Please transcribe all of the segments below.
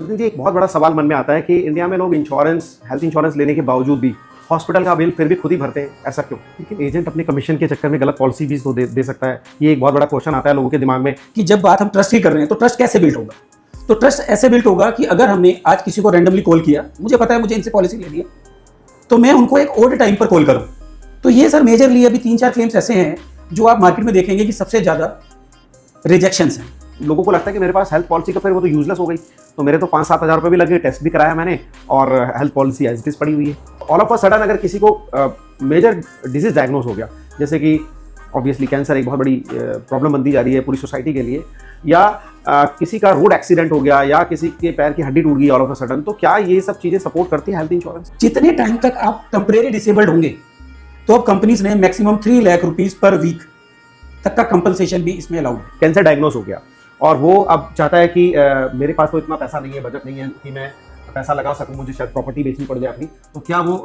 सचिन जी, एक बहुत बड़ा सवाल मन में आता है कि इंडिया में लोग हेल्थ इंश्योरेंस लेने के बावजूद भी हॉस्पिटल का बिल फिर भी खुद ही भरते हैं, ऐसा क्यों? लेकिन एजेंट अपने कमीशन के चक्कर में गलत पॉलिसी भी तो दे सकता है। ये एक बहुत बड़ा क्वेश्चन आता है लोगों के दिमाग में कि जब बात हम ट्रस्ट की कर रहे हैं तो ट्रस्ट कैसे बिल्ड होगा। तो ट्रस्ट ऐसे बिल्ड होगा कि अगर हमने आज किसी को रैंडमली कॉल किया, मुझे पता है मुझे इनसे पॉलिसी लेनी है, तो मैं उनको एक ओड टाइम पर कॉल करूं। तो ये सर मेजरली अभी 3-4 क्लेम्स ऐसे हैं जो आप मार्केट में देखेंगे कि सबसे ज़्यादा रिजेक्शंस हैं। लोगों को लगता है कि मेरे पास हेल्थ पॉलिसी का फिर वो तो यूजलेस हो गई, तो मेरे तो 5-7 हज़ार रुपये भी लगे, टेस्ट भी कराया मैंने और health policy as it is पड़ी हुई है। ऑल ऑफ अ सडन अगर किसी को मेजर डिजीज डायग्नोज हो गया, जैसे कि ऑब्वियसली कैंसर एक बहुत बड़ी प्रॉब्लम बनती जा रही है पूरी सोसाइटी के लिए, या किसी का रोड एक्सीडेंट हो गया या किसी के पैर की हड्डी टूट गई ऑल ऑफ अ सडन, तो क्या ये सब चीज़ें सपोर्ट करती है हेल्थ इंश्योरेंस? जितने टाइम तक आप टेम्परेरी डिसेबल्ड होंगे तो अब कंपनीज ने maximum 3 lakh rupees per week तक का कंपनसेशन भी इसमें अलाउड है। कैंसर डायग्नोज हो गया और वो अब चाहता है कि मेरे पास तो इतना पैसा नहीं है, बजट नहीं है कि मैं पैसा लगा सकूं, मुझे शायद प्रॉपर्टी बेचनी पड़ जाए अपनी, तो क्या वो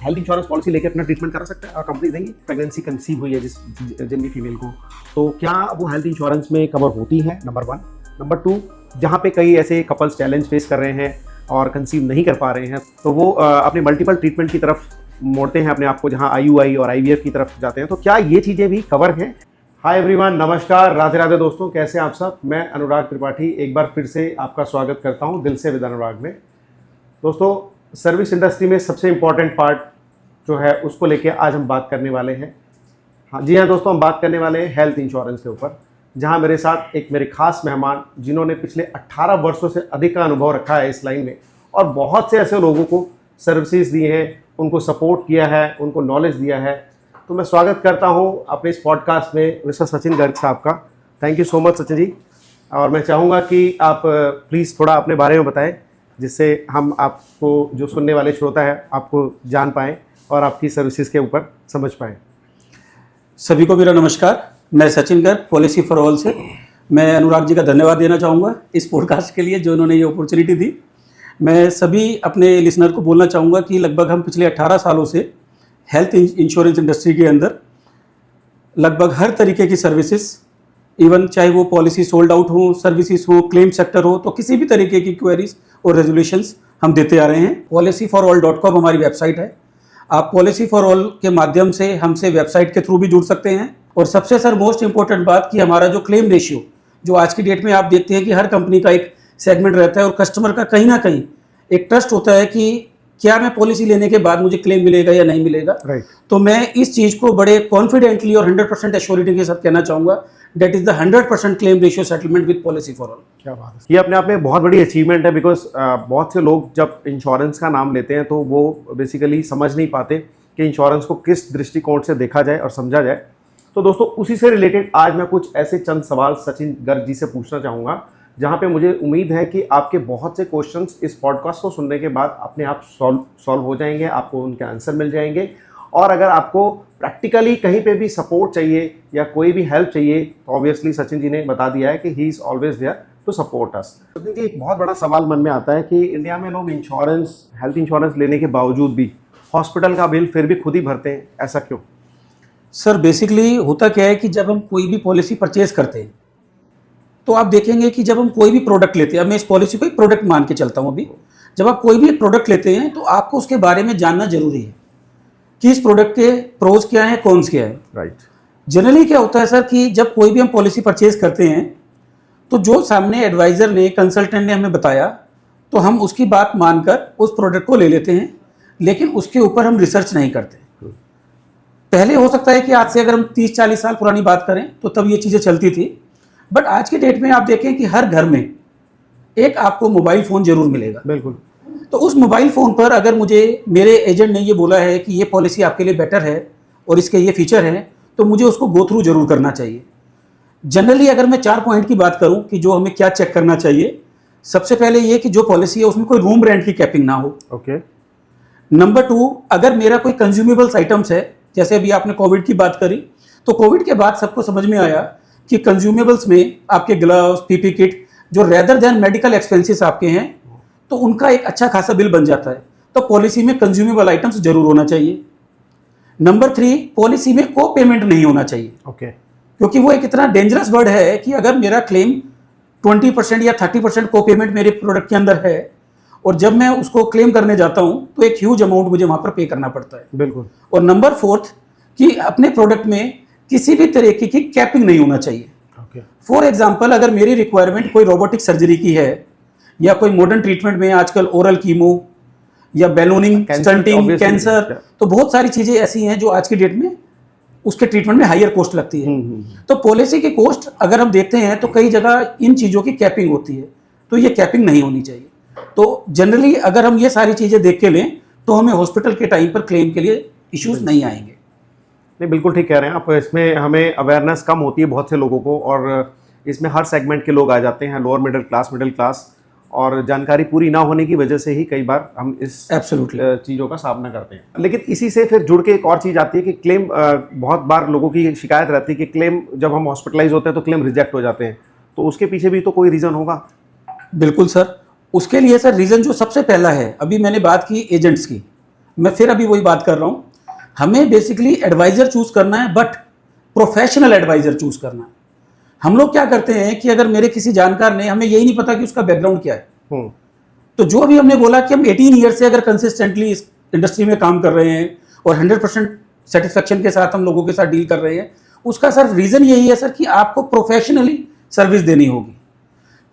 हेल्थ इंश्योरेंस पॉलिसी लेके अपना ट्रीटमेंट करा सकता है और कंपनी देंगी? प्रेगनेंसी कंसीव हुई है जिन भी फीमेल को, तो क्या वो हेल्थ इंश्योरेंस में कवर होती है? नंबर 1। नंबर 2, जहाँ पे कई ऐसे कपल्स चैलेंज फेस कर रहे हैं और कंसीव नहीं कर पा रहे हैं, तो वो अपने मल्टीपल ट्रीटमेंट की तरफ मोड़ते हैं अपने आप को, जहाँ IUI और IVF की तरफ जाते हैं, तो क्या ये चीज़ें भी कवर हैं? हाय एवरीवन, नमस्कार, राधे राधे दोस्तों, कैसे आप सब? मैं अनुराग त्रिपाठी एक बार फिर से आपका स्वागत करता हूं दिल से विद अनुराग में। दोस्तों, सर्विस इंडस्ट्री में सबसे इम्पॉर्टेंट पार्ट जो है उसको लेके आज हम बात करने वाले हैं। हाँ जी हाँ दोस्तों, हम बात करने वाले हैं हेल्थ इंश्योरेंस के ऊपर, जहां मेरे साथ एक मेरे खास मेहमान जिन्होंने पिछले 18 वर्षों से अधिक का अनुभव रखा है इस लाइन में और बहुत से ऐसे लोगों को सर्विसेज दी हैं, उनको सपोर्ट किया है, उनको नॉलेज दिया है। तो मैं स्वागत करता हूं अपने इस पॉडकास्ट में मिस्टर सचिन गर्ग साहब का। Thank you so much Sachin ji. और मैं चाहूँगा कि आप प्लीज़ थोड़ा अपने बारे में बताएं, जिससे हम आपको, जो सुनने वाले श्रोता है, आपको जान पाएँ और आपकी सर्विसेज के ऊपर समझ पाएँ। सभी को मेरा नमस्कार, मैं Sachin Garg policy for all से। मैं अनुराग जी का धन्यवाद देना चाहूँगा इस पॉडकास्ट के लिए जो उन्होंने ये अपॉर्चुनिटी दी। मैं सभी अपने लिसनर को बोलना चाहूँगा कि लगभग हम पिछले 18 सालों से हेल्थ इंश्योरेंस इंडस्ट्री के अंदर लगभग हर तरीके की सर्विसेज, इवन चाहे वो पॉलिसी सोल्ड आउट हो, सर्विसेज हो, क्लेम सेक्टर हो, तो किसी भी तरीके की क्वेरीज और रेजोल्यूशंस हम देते आ रहे हैं। policyforall.com हमारी वेबसाइट है। आप पॉलिसी फॉर ऑल के माध्यम से हमसे वेबसाइट के थ्रू भी जुड़ सकते हैं। और सबसे सर मोस्ट इंपॉर्टेंट बात कि हमारा जो क्लेम रेशियो, जो आज की डेट में आप देखते हैं कि हर कंपनी का एक सेगमेंट रहता है और कस्टमर का कहीं ना कहीं एक ट्रस्ट होता है कि क्या मैं पॉलिसी लेने के बाद मुझे क्लेम मिलेगा या नहीं मिलेगा। तो मैं इस चीज़ को बड़े कॉन्फिडेंटली और 100% एश्योरिटी के साथ कहना चाहूँगा, that is the 100% claim ratio settlement with policy for all. क्या बात है, ये अपने आप में बहुत बड़ी अचीवमेंट है। बिकॉज बहुत से लोग जब इंश्योरेंस का नाम लेते हैं तो वो बेसिकली समझ नहीं पाते कि इंश्योरेंस को किस दृष्टिकोण से देखा जाए और समझा जाए। तो दोस्तों, उसी से रिलेटेड आज मैं कुछ ऐसे चंद सवाल सचिन गर्ग जी से पूछना चाहूँगा, जहाँ पे मुझे उम्मीद है कि आपके बहुत से क्वेश्चंस इस पॉडकास्ट को सुनने के बाद अपने आप सॉल्व हो जाएंगे, आपको उनके आंसर मिल जाएंगे। और अगर आपको प्रैक्टिकली कहीं पे भी सपोर्ट चाहिए या कोई भी हेल्प चाहिए, तो ऑब्वियसली सचिन जी ने बता दिया है कि he is always there to support us. Sachin ji, एक बहुत बड़ा सवाल मन में आता है कि इंडिया में लोग हेल्थ इंश्योरेंस लेने के बावजूद भी हॉस्पिटल का बिल फिर भी खुद ही भरते हैं, ऐसा क्यों? सर बेसिकली होता क्या है कि जब हम कोई भी पॉलिसी परचेज करते हैं तो आप देखेंगे कि जब हम कोई भी प्रोडक्ट लेते हैं, अब मैं इस पॉलिसी को एक प्रोडक्ट मान के चलता हूँ अभी, जब आप कोई भी एक प्रोडक्ट लेते हैं तो आपको उसके बारे में जानना जरूरी है कि इस प्रोडक्ट के प्रोज क्या हैं, कॉन्स क्या है। राइट। जनरली क्या होता है सर कि जब कोई भी हम पॉलिसी परचेज करते हैं तो जो सामने एडवाइजर ने, कंसल्टेंट ने हमें बताया, तो हम उसकी बात मानकर उस प्रोडक्ट को ले लेते हैं, लेकिन उसके ऊपर हम रिसर्च नहीं करते। पहले हो सकता है कि आज से अगर हम 30-40 साल पुरानी बात करें तो तब ये चीज़ें चलती थी, बट आज की डेट में आप देखें कि हर घर में एक आपको मोबाइल फ़ोन जरूर मिलेगा। बिल्कुल। तो उस मोबाइल फ़ोन पर अगर मुझे मेरे एजेंट ने ये बोला है कि ये पॉलिसी आपके लिए बेटर है और इसके ये फीचर हैं, तो मुझे उसको गो थ्रू जरूर करना चाहिए। जनरली अगर मैं 4 पॉइंट की बात करूं कि जो हमें क्या चेक करना चाहिए, सबसे पहले ये कि जो पॉलिसी है उसमें कोई रूम रेंट की कैपिंग ना हो। ओके। नंबर 2, अगर मेरा कोई कंज्यूमेबल्स आइटम्स है, जैसे अभी आपने कोविड की बात करी, तो कोविड के बाद सबको समझ में आया कि कंज्यूमेबल्स में आपके ग्लव्स, पीपी किट, जो रेदर देन मेडिकल एक्सपेंसेस आपके हैं, तो उनका एक अच्छा खासा बिल बन जाता है। तो पॉलिसी में कंज्यूमेबल आइटम्स जरूर होना चाहिए। नंबर 3, पॉलिसी में को पेमेंट नहीं होना चाहिए। ओके। क्योंकि वो एक इतना डेंजरस वर्ड है कि अगर मेरा क्लेम 20% या 30% को पेमेंट मेरे प्रोडक्ट के अंदर है, और जब मैं उसको क्लेम करने जाता हूं तो एक ह्यूज अमाउंट मुझे वहां पर पे करना पड़ता है। बिल्कुल। और नंबर 4 कि अपने प्रोडक्ट में किसी भी तरीके की कैपिंग नहीं होना चाहिए। फॉर एग्जाम्पल, अगर मेरी रिक्वायरमेंट कोई रोबोटिक सर्जरी की है या कोई मॉडर्न ट्रीटमेंट में आजकल ओरल कीमो या बैलूनिंग, स्टंटिंग, कैंसर, तो बहुत सारी चीजें ऐसी हैं जो आज की डेट में उसके ट्रीटमेंट में हायर कॉस्ट लगती है। तो पॉलिसी की कॉस्ट अगर हम देखते हैं तो कई जगह इन चीजों की कैपिंग होती है, तो ये कैपिंग नहीं होनी चाहिए। तो जनरली अगर हम ये सारी चीजें देख के लें तो हमें हॉस्पिटल के टाइम पर क्लेम के लिए इश्यूज नहीं आएंगे। नहीं, बिल्कुल ठीक कह रहे हैं आप। इसमें हमें अवेयरनेस कम होती है बहुत से लोगों को, और इसमें हर सेगमेंट के लोग आ जाते हैं, लोअर मिडिल क्लास, और जानकारी पूरी ना होने की वजह से ही कई बार हम इस चीज़ों का सामना करते हैं। लेकिन इसी से फिर जुड़ के एक और चीज़ आती है कि क्लेम, बहुत बार लोगों की शिकायत रहती है कि क्लेम जब हम हॉस्पिटलाइज होते हैं तो क्लेम रिजेक्ट हो जाते हैं, तो उसके पीछे भी तो कोई रीज़न होगा। बिल्कुल सर, उसके लिए सर रीज़न जो सबसे पहला है, अभी मैंने बात की एजेंट्स की, मैं फिर अभी वही बात कर रहा हूँ। हमें बेसिकली एडवाइज़र चूज़ करना है, बट प्रोफेशनल एडवाइज़र चूज़ करना है। हम लोग क्या करते हैं कि अगर मेरे किसी जानकार ने, हमें यही नहीं पता कि उसका बैकग्राउंड क्या है, तो जो अभी हमने बोला कि हम 18 ईयर से अगर कंसिस्टेंटली इस इंडस्ट्री में काम कर रहे हैं और 100% सेटिस्फेक्शन के साथ हम लोगों के साथ डील कर रहे हैं, उसका सर रीज़न यही है सर कि आपको प्रोफेशनली सर्विस देनी होगी।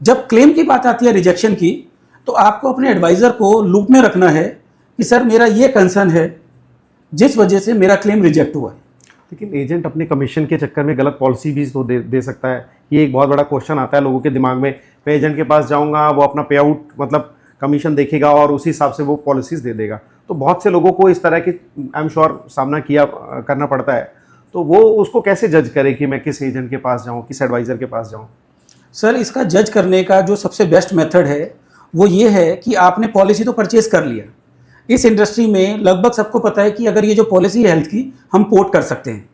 जब क्लेम की बात आती है रिजेक्शन की, तो आपको अपने एडवाइज़र को लूप में रखना है कि सर मेरा ये कंसर्न है जिस वजह से मेरा क्लेम रिजेक्ट हुआ है। लेकिन एजेंट अपने कमीशन के चक्कर में गलत पॉलिसी भी तो दे सकता है। ये एक बहुत बड़ा क्वेश्चन आता है लोगों के दिमाग में। मैं एजेंट के पास जाऊंगा, वो अपना पे आउट मतलब कमीशन देखेगा और उसी हिसाब से वो पॉलिसीज दे देगा। तो बहुत से लोगों को इस तरह के आई एम श्योर सामना करना पड़ता है। तो वो उसको कैसे जज करे कि मैं किस एजेंट के पास जाऊँ, किस एडवाइज़र के पास जाऊँ? सर, इसका जज करने का जो सबसे बेस्ट मेथड है वो ये है कि आपने पॉलिसी तो परचेज कर लिया। इस इंडस्ट्री में लगभग सबको पता है कि अगर ये जो पॉलिसी है हेल्थ की, हम पोर्ट कर सकते हैं।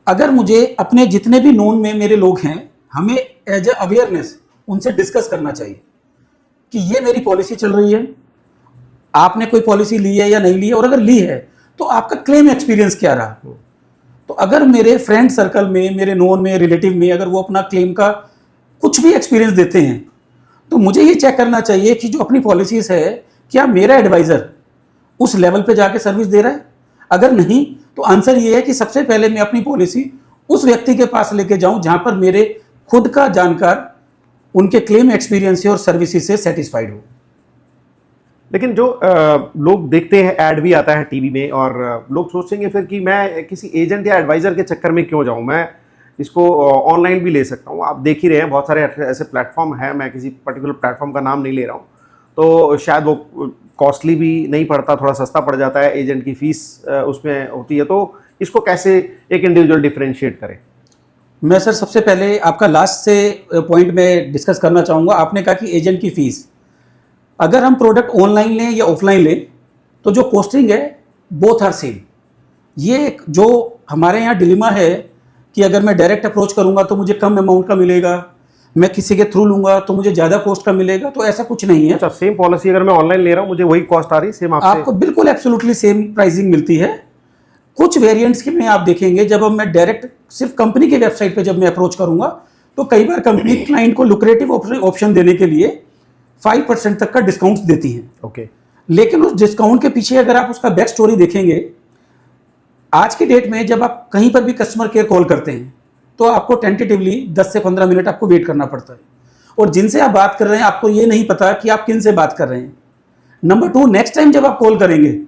अगर मुझे अपने जितने भी नोन में मेरे लोग हैं, हमें एज ए अवेयरनेस उनसे डिस्कस करना चाहिए कि ये मेरी पॉलिसी चल रही है, आपने कोई पॉलिसी ली है या नहीं ली है, और अगर ली है तो आपका क्लेम एक्सपीरियंस क्या रहा। तो अगर मेरे फ्रेंड सर्कल में, मेरे नोन में, रिलेटिव में अगर वो अपना क्लेम का कुछ भी एक्सपीरियंस देते हैं, तो मुझे ये चेक करना चाहिए कि जो अपनी पॉलिसीज है, क्या मेरा एडवाइज़र उस लेवल पे जाके सर्विस दे रहा है। अगर नहीं, तो आंसर ये है कि सबसे पहले मैं अपनी पॉलिसी उस व्यक्ति के पास लेके जाऊं जहां पर मेरे खुद का जानकार उनके क्लेम एक्सपीरियंस से और सर्विसेज से सेटिस्फाइड हो। लेकिन जो लोग देखते हैं, ऐड भी आता है टीवी में, और लोग सोचेंगे फिर कि मैं किसी एजेंट या एडवाइज़र के चक्कर में क्यों जाऊं, मैं इसको ऑनलाइन भी ले सकता हूं। आप देख ही रहे हैं बहुत सारे ऐसे प्लेटफॉर्म हैं, मैं किसी पर्टिकुलर प्लेटफॉर्म का नाम नहीं ले रहा हूं, तो शायद वो कॉस्टली भी नहीं पड़ता, थोड़ा सस्ता पड़ जाता है, एजेंट की फ़ीस उसमें होती है। तो इसको कैसे एक इंडिविजुअल डिफरेंशिएट करें? मैं सर सबसे पहले आपका लास्ट से पॉइंट में डिस्कस करना चाहूँगा। आपने कहा कि एजेंट की फ़ीस, अगर हम प्रोडक्ट ऑनलाइन लें या ऑफलाइन लें, तो जो कॉस्टिंग है बोथ आर सेम। ये जो हमारे यहाँ डिलेमा है कि अगर मैं डायरेक्ट अप्रोच करूँगा तो मुझे कम अमाउंट का मिलेगा, मैं किसी के थ्रू लूँगा तो मुझे ज़्यादा कॉस्ट का मिलेगा, तो ऐसा कुछ नहीं है। अच्छा, सेम पॉलिसी अगर मैं ऑनलाइन ले रहा हूँ, मुझे वही कॉस्ट आ रही, सेम आपको बिल्कुल एब्सोल्युटली सेम प्राइसिंग मिलती है। कुछ वेरिएंट्स की में आप देखेंगे, जब अब मैं डायरेक्ट सिर्फ कंपनी के वेबसाइट पे जब मैं अप्रोच करूँगा, तो कई बार कंपनी क्लाइंट को लुक्रेटिव ऑप्शन देने के लिए 5% तक का डिस्काउंट देती है। ओके। लेकिन उस डिस्काउंट के पीछे अगर आप उसका बैक स्टोरी देखेंगे, आज की डेट में जब आप कहीं पर भी कस्टमर केयर कॉल करते हैं तो आपको टेंटेटिवली 10 से 15 मिनट आपको वेट करना पड़ता है, और जिनसे आप बात कर रहे हैं आपको ये नहीं पता कि आप किन से बात कर रहे हैं। नंबर 2, नेक्स्ट टाइम जब आप कॉल करेंगे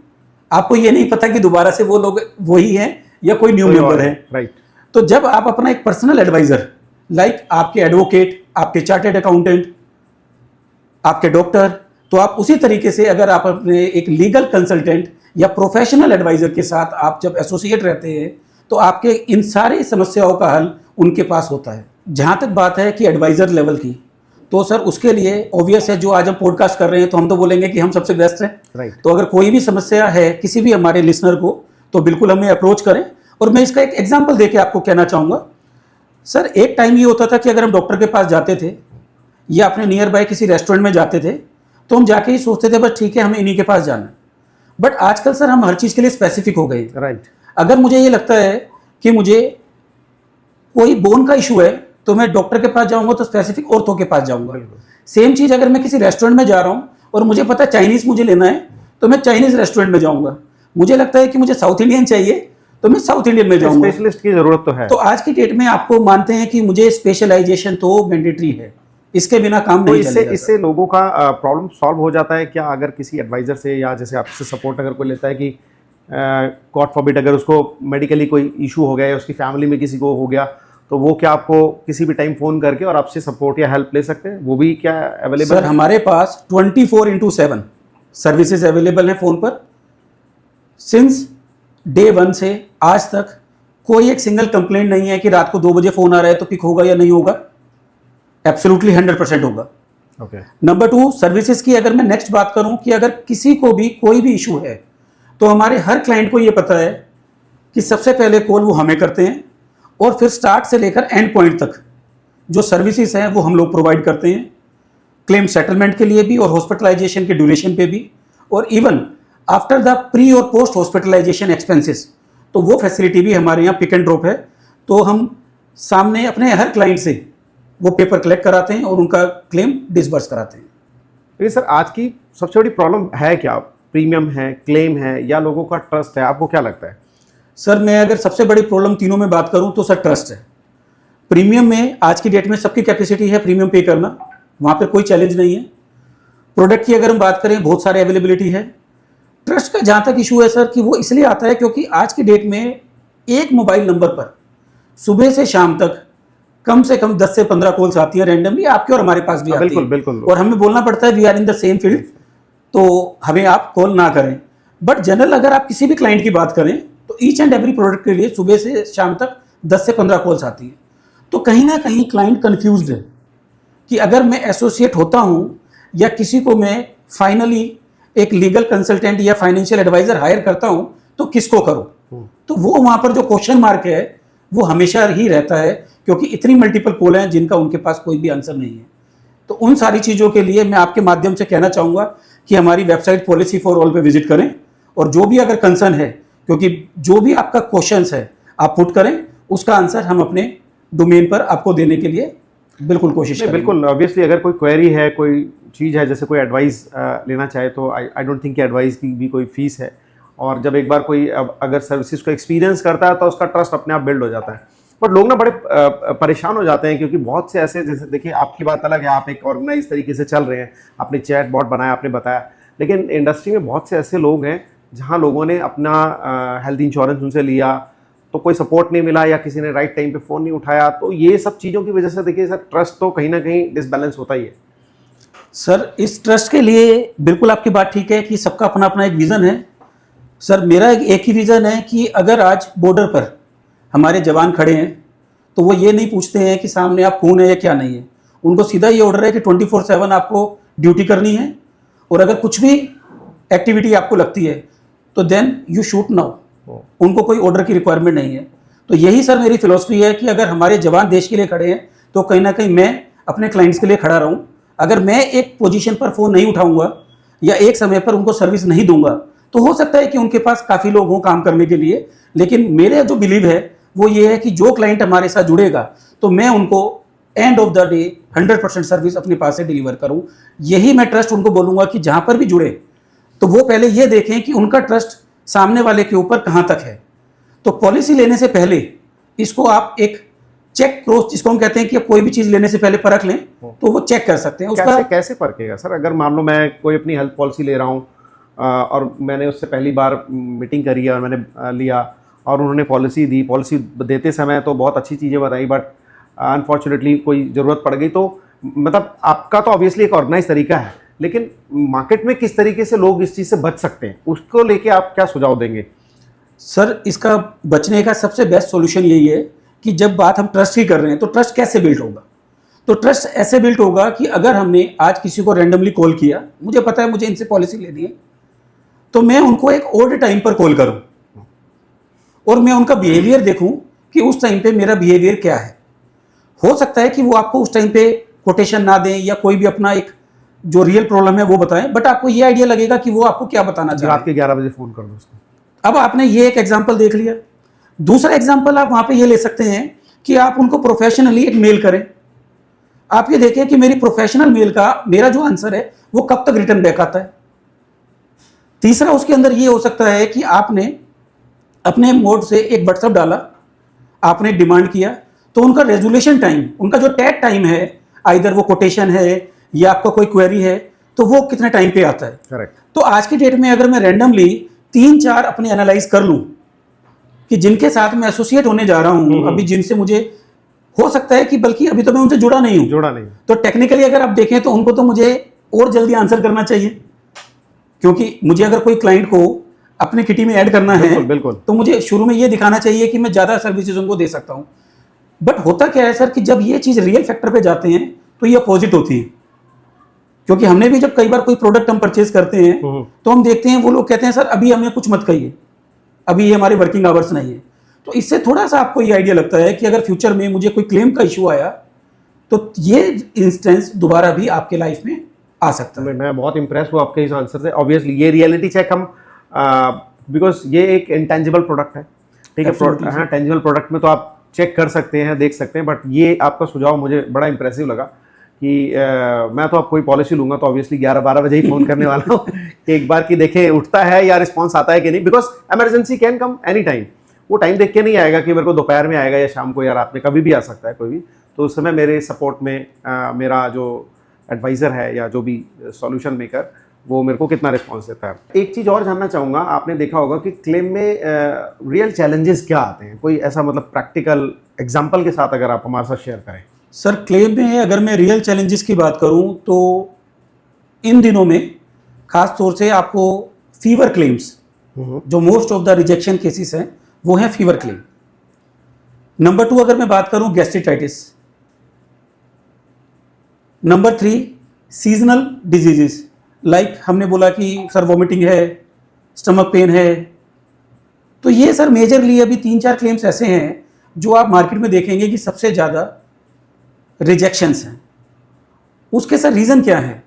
आपको ये नहीं पता कि दोबारा से वो लोग वही हैं या कोई न्यू मेंबर है। राइट। तो जब आप अपना एक पर्सनल एडवाइजर, लाइक आपके एडवोकेट, आपके चार्टेड अकाउंटेंट, आपके डॉक्टर, तो आप उसी तरीके से अगर आप अपने एक लीगल कंसल्टेंट या प्रोफेशनल एडवाइजर के साथ आप जब एसोसिएट रहते हैं, तो आपके इन सारी समस्याओं का हल उनके पास होता है। जहाँ तक बात है कि एडवाइज़र लेवल की, तो सर उसके लिए ऑब्वियस है, जो आज हम पॉडकास्ट कर रहे हैं तो हम तो बोलेंगे कि हम सबसे बेस्ट हैं। राइट। तो अगर कोई भी समस्या है किसी भी हमारे लिसनर को, तो बिल्कुल हमें अप्रोच करें। और मैं इसका एक एग्जाम्पल दे के आपको कहना चाहूँगा। सर, एक टाइम ये होता था कि अगर हम डॉक्टर के पास जाते थे या अपने नियर बाय किसी रेस्टोरेंट में जाते थे, तो हम जाके ही सोचते थे बस ठीक है, हमें इन्हीं के पास जाना है। बट आजकल सर हम हर चीज़ के लिए स्पेसिफिक हो गए। राइट। अगर मुझे ये लगता है कि मुझे कोई बोन का इशू है, तो मैं डॉक्टर के पास जाऊंगा तो स्पेसिफिक ऑर्थो के पास जाऊंगा। सेम चीज़ अगर मैं किसी रेस्टोरेंट में जा रहा हूँ और मुझे पता है चाइनीज़ मुझे लेना है तो मैं चाइनीज़ रेस्टोरेंट में जाऊंगा। मुझे लगता है कि मुझे साउथ इंडियन चाहिए तो मैं साउथ इंडियन में जाऊंगा। स्पेशलिस्ट की जरूरत तो है। तो आज की डेट में आपको मानते हैं कि मुझे स्पेशलाइजेशन तो मैंडेटरी है, इसके बिना काम तो नहीं चलेगा। इससे लोगों का प्रॉब्लम सॉल्व हो जाता है क्या? अगर किसी एडवाइजर से या जैसे आपसे सपोर्ट अगर कोई लेता है कि गॉड फॉरबिड अगर उसको मेडिकली कोई इशू हो गया या उसकी फैमिली में किसी को हो गया, तो वो क्या आपको किसी भी टाइम फ़ोन करके और आपसे सपोर्ट या हेल्प ले सकते हैं? वो भी क्या अवेलेबल? सर हमारे पास 24/7 सर्विसेज अवेलेबल हैं फ़ोन पर। सिंस डे 1 से आज तक कोई एक सिंगल कंप्लेंट नहीं है कि रात को 2 बजे फ़ोन आ रहा है तो पिक होगा या नहीं होगा। एब्सोल्युटली 100% होगा। ओके। नंबर 2, सर्विसेज की अगर मैं नेक्स्ट बात करूं कि अगर किसी को भी कोई भी इशू है तो हमारे हर क्लाइंट को ये पता है कि सबसे पहले कॉल वो हमें करते हैं और फिर स्टार्ट से लेकर एंड पॉइंट तक जो सर्विसेज हैं वो हम लोग प्रोवाइड करते हैं, क्लेम सेटलमेंट के लिए भी और हॉस्पिटलाइजेशन के ड्यूरेशन पे भी, और इवन आफ्टर द प्री और पोस्ट हॉस्पिटलाइजेशन एक्सपेंसेस तो वो फैसिलिटी भी हमारे यहाँ पिक एंड ड्रॉप है। तो हम सामने अपने हर क्लाइंट से वो पेपर कलेक्ट कराते हैं और उनका क्लेम डिसबर्स कराते हैं। ये सर आज की सबसे बड़ी प्रॉब्लम है क्या? प्रीमियम है, क्लेम है, या लोगों का ट्रस्ट है? आपको क्या लगता है? सर मैं अगर सबसे बड़ी प्रॉब्लम तीनों में बात करूं तो सर ट्रस्ट है। प्रीमियम में आज की डेट में सबकी कैपेसिटी है प्रीमियम पे करना, वहाँ पर कोई चैलेंज नहीं है। प्रोडक्ट की अगर हम बात करें बहुत सारे अवेलेबिलिटी है। ट्रस्ट का जहाँ तक इशू है सर कि वो इसलिए आता है क्योंकि आज की डेट में एक मोबाइल नंबर पर सुबह से शाम तक कम से कम 10 से 15 कॉल्स आती हैं रैंडमली, आपके और हमारे पास भी आती बिल्कुल है। बिल्कुल। और हमें बोलना पड़ता है we are in the same field, तो हमें आप कॉल ना करें। बट जनरल अगर आप किसी भी क्लाइंट की बात करें तो ईच एंड एवरी प्रोडक्ट के लिए सुबह से शाम तक 10 से 15 कॉल्स आती हैं। तो कहीं ना कहीं क्लाइंट कंफ्यूज्ड है कि अगर मैं एसोसिएट होता हूं या किसी को मैं फाइनली एक लीगल कंसल्टेंट या फाइनेंशियल एडवाइजर हायर करता हूं तो किसको करूं। तो वो वहां पर जो क्वेश्चन मार्क है वो हमेशा ही रहता है क्योंकि इतनी मल्टीपल कॉल हैं जिनका उनके पास कोई भी आंसर नहीं है। तो उन सारी चीज़ों के लिए मैं आपके माध्यम से कहना चाहूँगा कि हमारी वेबसाइट पॉलिसी फॉर ऑल पे विजिट करें और जो भी अगर कंसर्न है, क्योंकि जो भी आपका क्वेश्चंस है आप पुट करें, उसका आंसर हम अपने डोमेन पर आपको देने के लिए बिल्कुल कोशिश करेंगे। बिल्कुल ऑब्वियसली अगर कोई क्वेरी है, कोई चीज़ है, जैसे कोई एडवाइस लेना चाहे तो आई डोंट थिंक कि एडवाइस की भी कोई फीस है। और जब एक बार कोई अगर सर्विसेज को एक्सपीरियंस करता है तो उसका ट्रस्ट अपने आप बिल्ड हो जाता है। बट लोग ना बड़े परेशान हो जाते हैं क्योंकि बहुत से ऐसे, जैसे देखिए आपकी बात अलग है, आप एक ऑर्गेनाइज तरीके से चल रहे हैं, आपने चैट बॉट बनाया, आपने बताया, लेकिन इंडस्ट्री में बहुत से ऐसे लोग हैं जहां लोगों ने अपना हेल्थ इंश्योरेंस उनसे लिया तो कोई सपोर्ट नहीं मिला या किसी ने राइट टाइम पे फ़ोन नहीं उठाया। तो ये सब चीज़ों की वजह से देखिए सर ट्रस्ट तो कहीं ना कहीं डिसबैलेंस होता ही है। सर इस ट्रस्ट के लिए बिल्कुल आपकी बात ठीक है कि सबका अपना अपना एक विज़न है। सर मेरा एक ही विज़न है कि अगर आज बॉर्डर पर हमारे जवान खड़े हैं तो वो ये नहीं पूछते हैं कि सामने आप कौन है या क्या नहीं है। उनको सीधा ये ऑर्डर है कि 24/7 आपको ड्यूटी करनी है और अगर कुछ भी एक्टिविटी आपको लगती है तो देन यू शूट नाउ। उनको कोई ऑर्डर की रिक्वायरमेंट नहीं है। तो यही सर मेरी फिलॉसफी है कि अगर हमारे जवान देश के लिए खड़े हैं तो कहीं ना कहीं मैं अपने क्लाइंट्स के लिए खड़ा रहूं। अगर मैं एक पोजीशन पर फ़ोन नहीं उठाऊंगा या एक समय पर उनको सर्विस नहीं दूंगा तो हो सकता है कि उनके पास काफ़ी लोग हों काम करने के लिए, लेकिन मेरे जो बिलीव है वो ये है कि जो क्लाइंट हमारे साथ जुड़ेगा तो मैं उनको end of the day 100% service अपने पास से डिलीवर करूं। यही मैं ट्रस्ट उनको बोलूँगा कि जहाँ पर भी जुड़े तो वो पहले ये देखें कि उनका ट्रस्ट सामने वाले के ऊपर कहाँ तक है। तो पॉलिसी लेने से पहले इसको आप एक चेक क्रॉस, जिसको हम कहते हैं कि कोई भी चीज़ लेने से पहले परख लें तो वो चेक कर सकते हैं उसका। कैसे परखेगा सर? अगर मान लो मैं कोई अपनी हेल्थ पॉलिसी ले रहा हूँ और मैंने उससे पहली बार मीटिंग करी है और मैंने लिया और उन्होंने पॉलिसी दी, पॉलिसी देते समय तो बहुत अच्छी चीज़ें बताई, बट अनफॉर्चुनेटली कोई ज़रूरत पड़ गई, तो मतलब आपका तो ऑब्वियसली एक ऑर्गेनाइज तरीका है, लेकिन मार्केट में किस तरीके से लोग इस चीज़ से बच सकते हैं, उसको लेके आप क्या सुझाव देंगे? सर इसका बचने का सबसे बेस्ट सॉल्यूशन यही है कि जब बात हम ट्रस्ट की कर रहे हैं तो ट्रस्ट कैसे बिल्ड होगा। तो ट्रस्ट ऐसे बिल्ड होगा कि अगर हमने आज किसी को रैंडमली कॉल किया, मुझे पता है मुझे इनसे पॉलिसी लेनी है, तो मैं उनको एक ऑड टाइम पर कॉल करूं और मैं उनका बिहेवियर देखूं कि उस टाइम पे मेरा बिहेवियर क्या है। हो सकता है कि वो आपको उस टाइम पे कोटेशन ना दें या कोई भी अपना एक जो रियल प्रॉब्लम है वो बताएं, बट आपको ये आइडिया लगेगा कि वो आपको क्या बताना चाह रहे हैं। रात के 11 बजे फ़ोन कर दो उसको। अब आपने ये एक एग्जाम्पल देख लिया। दूसरा एग्जाम्पल आप वहाँ पे ये ले सकते हैं कि आप उनको प्रोफेशनली एक मेल करें। आप ये देखें कि मेरी प्रोफेशनल मेल का मेरा जो आंसर है वो कब तक रिटर्न बैक आता है। तीसरा उसके अंदर ये हो सकता है कि आपने अपने मोड से एक व्हाट्सएप डाला, आपने डिमांड किया, तो उनका रेजोल्यूशन टाइम, उनका जो टैग टाइम है, आइदर वो कोटेशन है या आपका कोई क्वेरी है, तो वो कितने टाइम पे आता है। करेक्ट। तो आज की डेट में अगर मैं रैंडमली 3-4 अपने एनालाइज कर लूं कि जिनके साथ मैं एसोसिएट होने जा रहा हूं, अभी जिनसे मुझे हो सकता है कि बल्कि अभी तो मैं उनसे जुड़ा नहीं हूं, तो टेक्निकली अगर आप देखें तो उनको तो मुझे और जल्दी आंसर करना चाहिए, क्योंकि मुझे अगर कोई क्लाइंट को अपने किटी में ऐड करना है, बिल्कुल। तो मुझे शुरू में ये दिखाना चाहिए कि मैं ज़्यादा सर्विसेज उनको दे सकता हूँ। बट होता क्या है सर कि जब ये चीज़ रियल फैक्टर पे जाते हैं तो ये अपोजिट होती है, क्योंकि हमने भी जब कई बार कोई प्रोडक्ट हम परचेज करते हैं तो हम देखते हैं वो लोग कहते हैं सर अभी हमें कुछ मत कहिए, अभी ये हमारे वर्किंग आवर्स नहीं है। तो इससे थोड़ा सा आपको ये आइडिया लगता है कि अगर फ्यूचर में मुझे कोई क्लेम का इशू आया तो ये इंस्टेंस दोबारा भी आपके लाइफ में आ सकता है। मैं बहुत इंप्रेस हुआ आपके इस आंसर से। ऑब्वियसली ये रियलिटी चेक हम बिकॉज ये एक इंटेंजिबल प्रोडक्ट है, ठीक है। हाँ, टेंजिबल प्रोडक्ट में तो आप चेक कर सकते हैं, देख सकते हैं, बट ये आपका सुझाव मुझे बड़ा इंप्रेसिव लगा कि मैं तो आप कोई पॉलिसी लूंगा तो ऑब्वियसली 11-12 बजे ही फ़ोन करने वाला हूँ कि एक बार कि देखें उठता है या रिस्पॉन्स आता है कि नहीं, because emergency can come any time. वो टाइम देख के नहीं आएगा कि मेरे को दोपहर में आएगा या शाम को या रात में, कभी भी आ सकता है कोई भी। तो उस समय मेरे सपोर्ट में मेरा जो एडवाइज़र है या जो भी सॉल्यूशन मेकर, वो मेरे को कितना रिस्पॉन्स देता है। एक चीज़ और जानना चाहूँगा, आपने देखा होगा कि क्लेम में रियल चैलेंजेस क्या आते हैं, कोई ऐसा मतलब प्रैक्टिकल एग्जांपल के साथ अगर आप हमारे साथ शेयर करें। सर क्लेम में अगर मैं रियल चैलेंजेस की बात करूं तो इन दिनों में खास तौर से आपको फीवर क्लेम्स, जो most of the rejection cases हैं वो हैं फीवर क्लेम। नंबर 2 अगर मैं बात करूं gastritis. Number 3 seasonal diseases, like हमने बोला कि सर वॉमिटिंग है, स्टमक पेन है। तो ये सर मेजरली अभी 3-4 क्लेम्स ऐसे हैं जो आप मार्केट में देखेंगे कि सबसे ज़्यादा रिजेक्शंस हैं। उसके सर रीज़न क्या है?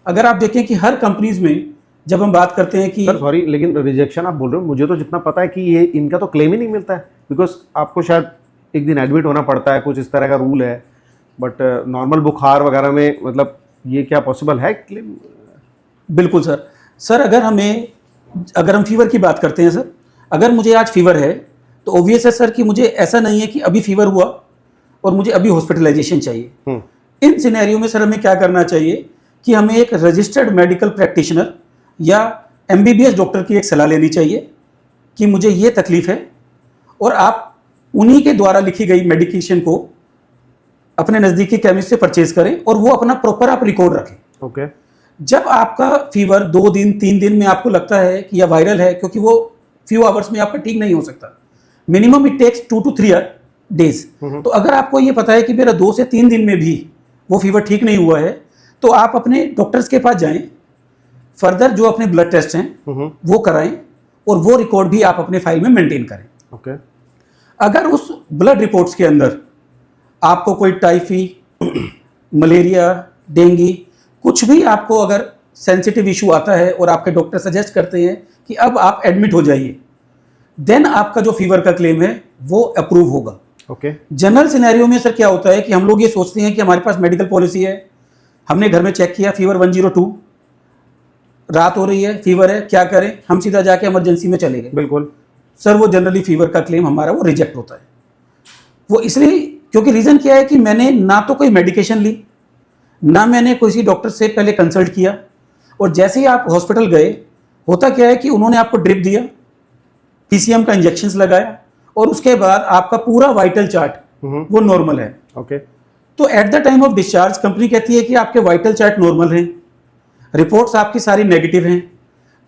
अगर आप देखें कि हर कंपनीज में जब हम बात करते हैं कि सर सॉरी, लेकिन रिजेक्शन आप बोल रहे हो, मुझे तो जितना पता है कि ये इनका तो क्लेम ही नहीं मिलता है, बिकॉज आपको शायद एक दिन एडमिट होना पड़ता है, कुछ इस तरह का रूल है। बट नॉर्मल बुखार वगैरह में मतलब ये क्या पॉसिबल है क्लेम? बिल्कुल सर। सर अगर हम फीवर की बात करते हैं सर, अगर मुझे आज फीवर है तो ऑब्वियस है सर कि मुझे ऐसा नहीं है कि अभी फीवर हुआ और मुझे अभी हॉस्पिटलाइजेशन चाहिए। इन सिनेरियो में सर हमें क्या करना चाहिए कि हमें एक रजिस्टर्ड मेडिकल प्रैक्टिशनर या एमबीबीएस डॉक्टर की एक सलाह लेनी चाहिए कि मुझे ये तकलीफ है, और आप उन्हीं के द्वारा लिखी गई मेडिकेशन को अपने नज़दीकी केमिस्ट से परचेज करें और वो अपना प्रॉपर आप रिकॉर्ड रखें। ओके। जब आपका फीवर 2 दिन 3 दिन में आपको लगता है कि यह वायरल है, क्योंकि वो फ्यू आवर्स में आपका ठीक नहीं हो सकता, minimum it takes 2 to 3 days. तो अगर आपको ये पता है कि मेरा 2 से 3 दिन में भी वो फीवर ठीक नहीं हुआ है, तो आप अपने डॉक्टर्स के पास जाएं, फर्दर जो अपने ब्लड टेस्ट हैं वो कराएं और वो रिकॉर्ड भी आप अपने फाइल में मेंटेन करें। ओके। अगर उस ब्लड रिपोर्ट्स के अंदर आपको कोई टाइफी, मलेरिया, डेंगू, कुछ भी आपको अगर सेंसिटिव इशू आता है और आपके डॉक्टर सजेस्ट करते हैं कि अब आप एडमिट हो जाइए, देन आपका जो फीवर का क्लेम है वो अप्रूव होगा। ओके। जनरल सिनेरियो में सर क्या होता है कि हम लोग ये सोचते हैं कि हमारे पास मेडिकल पॉलिसी है, हमने घर में चेक किया फीवर 102, रात हो रही है, फीवर है, क्या करें, हम सीधा जाके इमरजेंसी में चले गए। बिल्कुल सर वो जनरली फीवर का क्लेम हमारा वो रिजेक्ट होता है। वो इसलिए क्योंकि रीज़न क्या है कि मैंने ना तो कोई मेडिकेशन ली, ना मैंने किसी डॉक्टर से पहले कंसल्ट किया, और जैसे ही आप हॉस्पिटल गए, होता क्या है कि उन्होंने आपको ड्रिप दिया, पीसीएम का इंजेक्शंस लगाया, और उसके बाद आपका पूरा वाइटल चार्ट वो नॉर्मल है। ओके। तो at the time of discharge company कहती है कि आपके वाइटल चार्ट नॉर्मल हैं, रिपोर्ट्स आपकी सारी नेगेटिव हैं,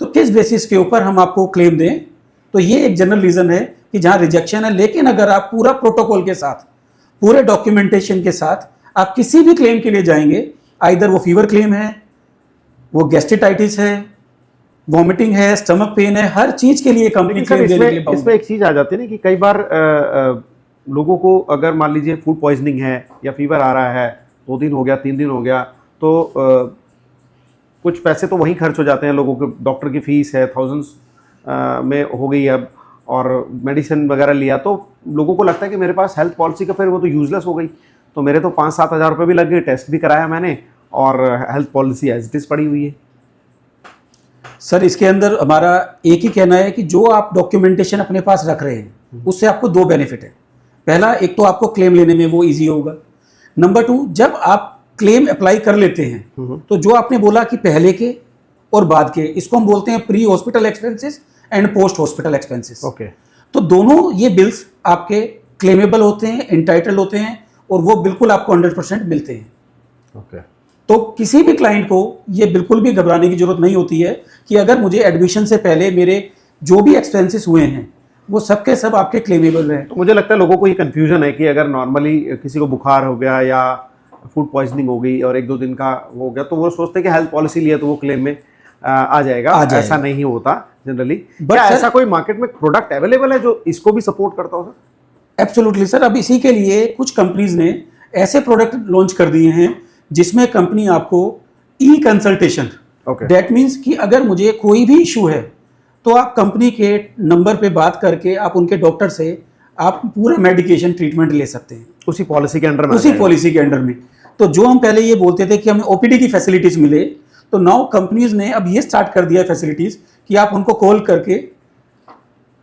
तो किस बेसिस के ऊपर हम आपको क्लेम दें? तो ये एक जनरल रीज़न है कि जहाँ रिजेक्शन है। लेकिन अगर आप पूरा प्रोटोकॉल के साथ, पूरे डॉक्यूमेंटेशन के साथ आप किसी भी क्लेम के लिए जाएंगे, आइदर वो फीवर क्लेम है, वो गैस्ट्राइटिस है, वॉमिटिंग है, स्टमक पेन है, हर चीज़ के लिए कंपनी क्लेम देने के लिए बाउंड है। इसमें एक चीज़ आ जाती है ना कि कई बार लोगों को अगर मान लीजिए फूड पॉइजनिंग है या फीवर आ रहा है, 2 दिन हो गया, 3 दिन हो गया, तो कुछ पैसे तो वहीं खर्च हो जाते हैं लोगों के, डॉक्टर की फीस है, थाउजेंड्स में हो गई अब, और मेडिसिन वगैरह लिया, तो लोगों को लगता है कि मेरे पास हेल्थ पॉलिसी का फिर वो तो यूजलेस हो गई। तो मेरे तो 5-7 हज़ार रुपये भी लग गए, टेस्ट भी कराया मैंने, और health policy as it is पड़ी हुई है। सर इसके अंदर हमारा एक ही कहना है कि जो आप डॉक्यूमेंटेशन अपने पास रख रहे हैं उससे आपको दो बेनिफिट है। पहला, एक तो आपको क्लेम लेने में वो इजी होगा। नंबर 2, जब आप क्लेम अप्लाई कर लेते हैं तो जो आपने बोला कि पहले के और बाद के, इसको हम बोलते हैं pre hospital expenses and post hospital expenses. Okay. तो दोनों ये बिल्स आपके क्लेमेबल होते हैं, एंटाइटल्ड होते हैं, और वो बिल्कुल आपको 100% मिलते हैं। ओके। तो किसी भी क्लाइंट को ये बिल्कुल भी घबराने की जरूरत नहीं होती है कि अगर मुझे एडमिशन से पहले मेरे जो भी एक्सपेंसेस हुए हैं वो सब के सब आपके क्लेमेबल हैं। तो मुझे लगता है लोगों को ये कन्फ्यूजन है कि अगर नॉर्मली किसी को बुखार हो गया या फूड पॉइजनिंग हो गई और 1-2 दिन का हो गया, तो वो सोचते हैं कि हेल्थ पॉलिसी लिया तो वो क्लेम में आ जाएगा। ऐसा नहीं होता जनरली। क्या ऐसा कोई मार्केट में प्रोडक्ट अवेलेबल है जो इसको भी सपोर्ट करता हो सर? एब्सोल्युटली सर, अब इसी के लिए कुछ कंपनीज ने ऐसे प्रोडक्ट लॉन्च कर दिए हैं जिसमें कंपनी आपको ई कंसल्टेशन, दैट मीन्स कि अगर मुझे कोई भी इशू है तो आप कंपनी के नंबर पे बात करके आप उनके डॉक्टर से आप पूरा मेडिकेशन ट्रीटमेंट ले सकते हैं उसी पॉलिसी के अंडर में। उसी पॉलिसी के अंडर में। तो जो हम पहले ये बोलते थे कि हमें ओपीडी की फैसिलिटीज मिले, तो नाउ कंपनीज ने अब ये स्टार्ट कर दिया है फैसिलिटीज कि आप उनको कॉल करके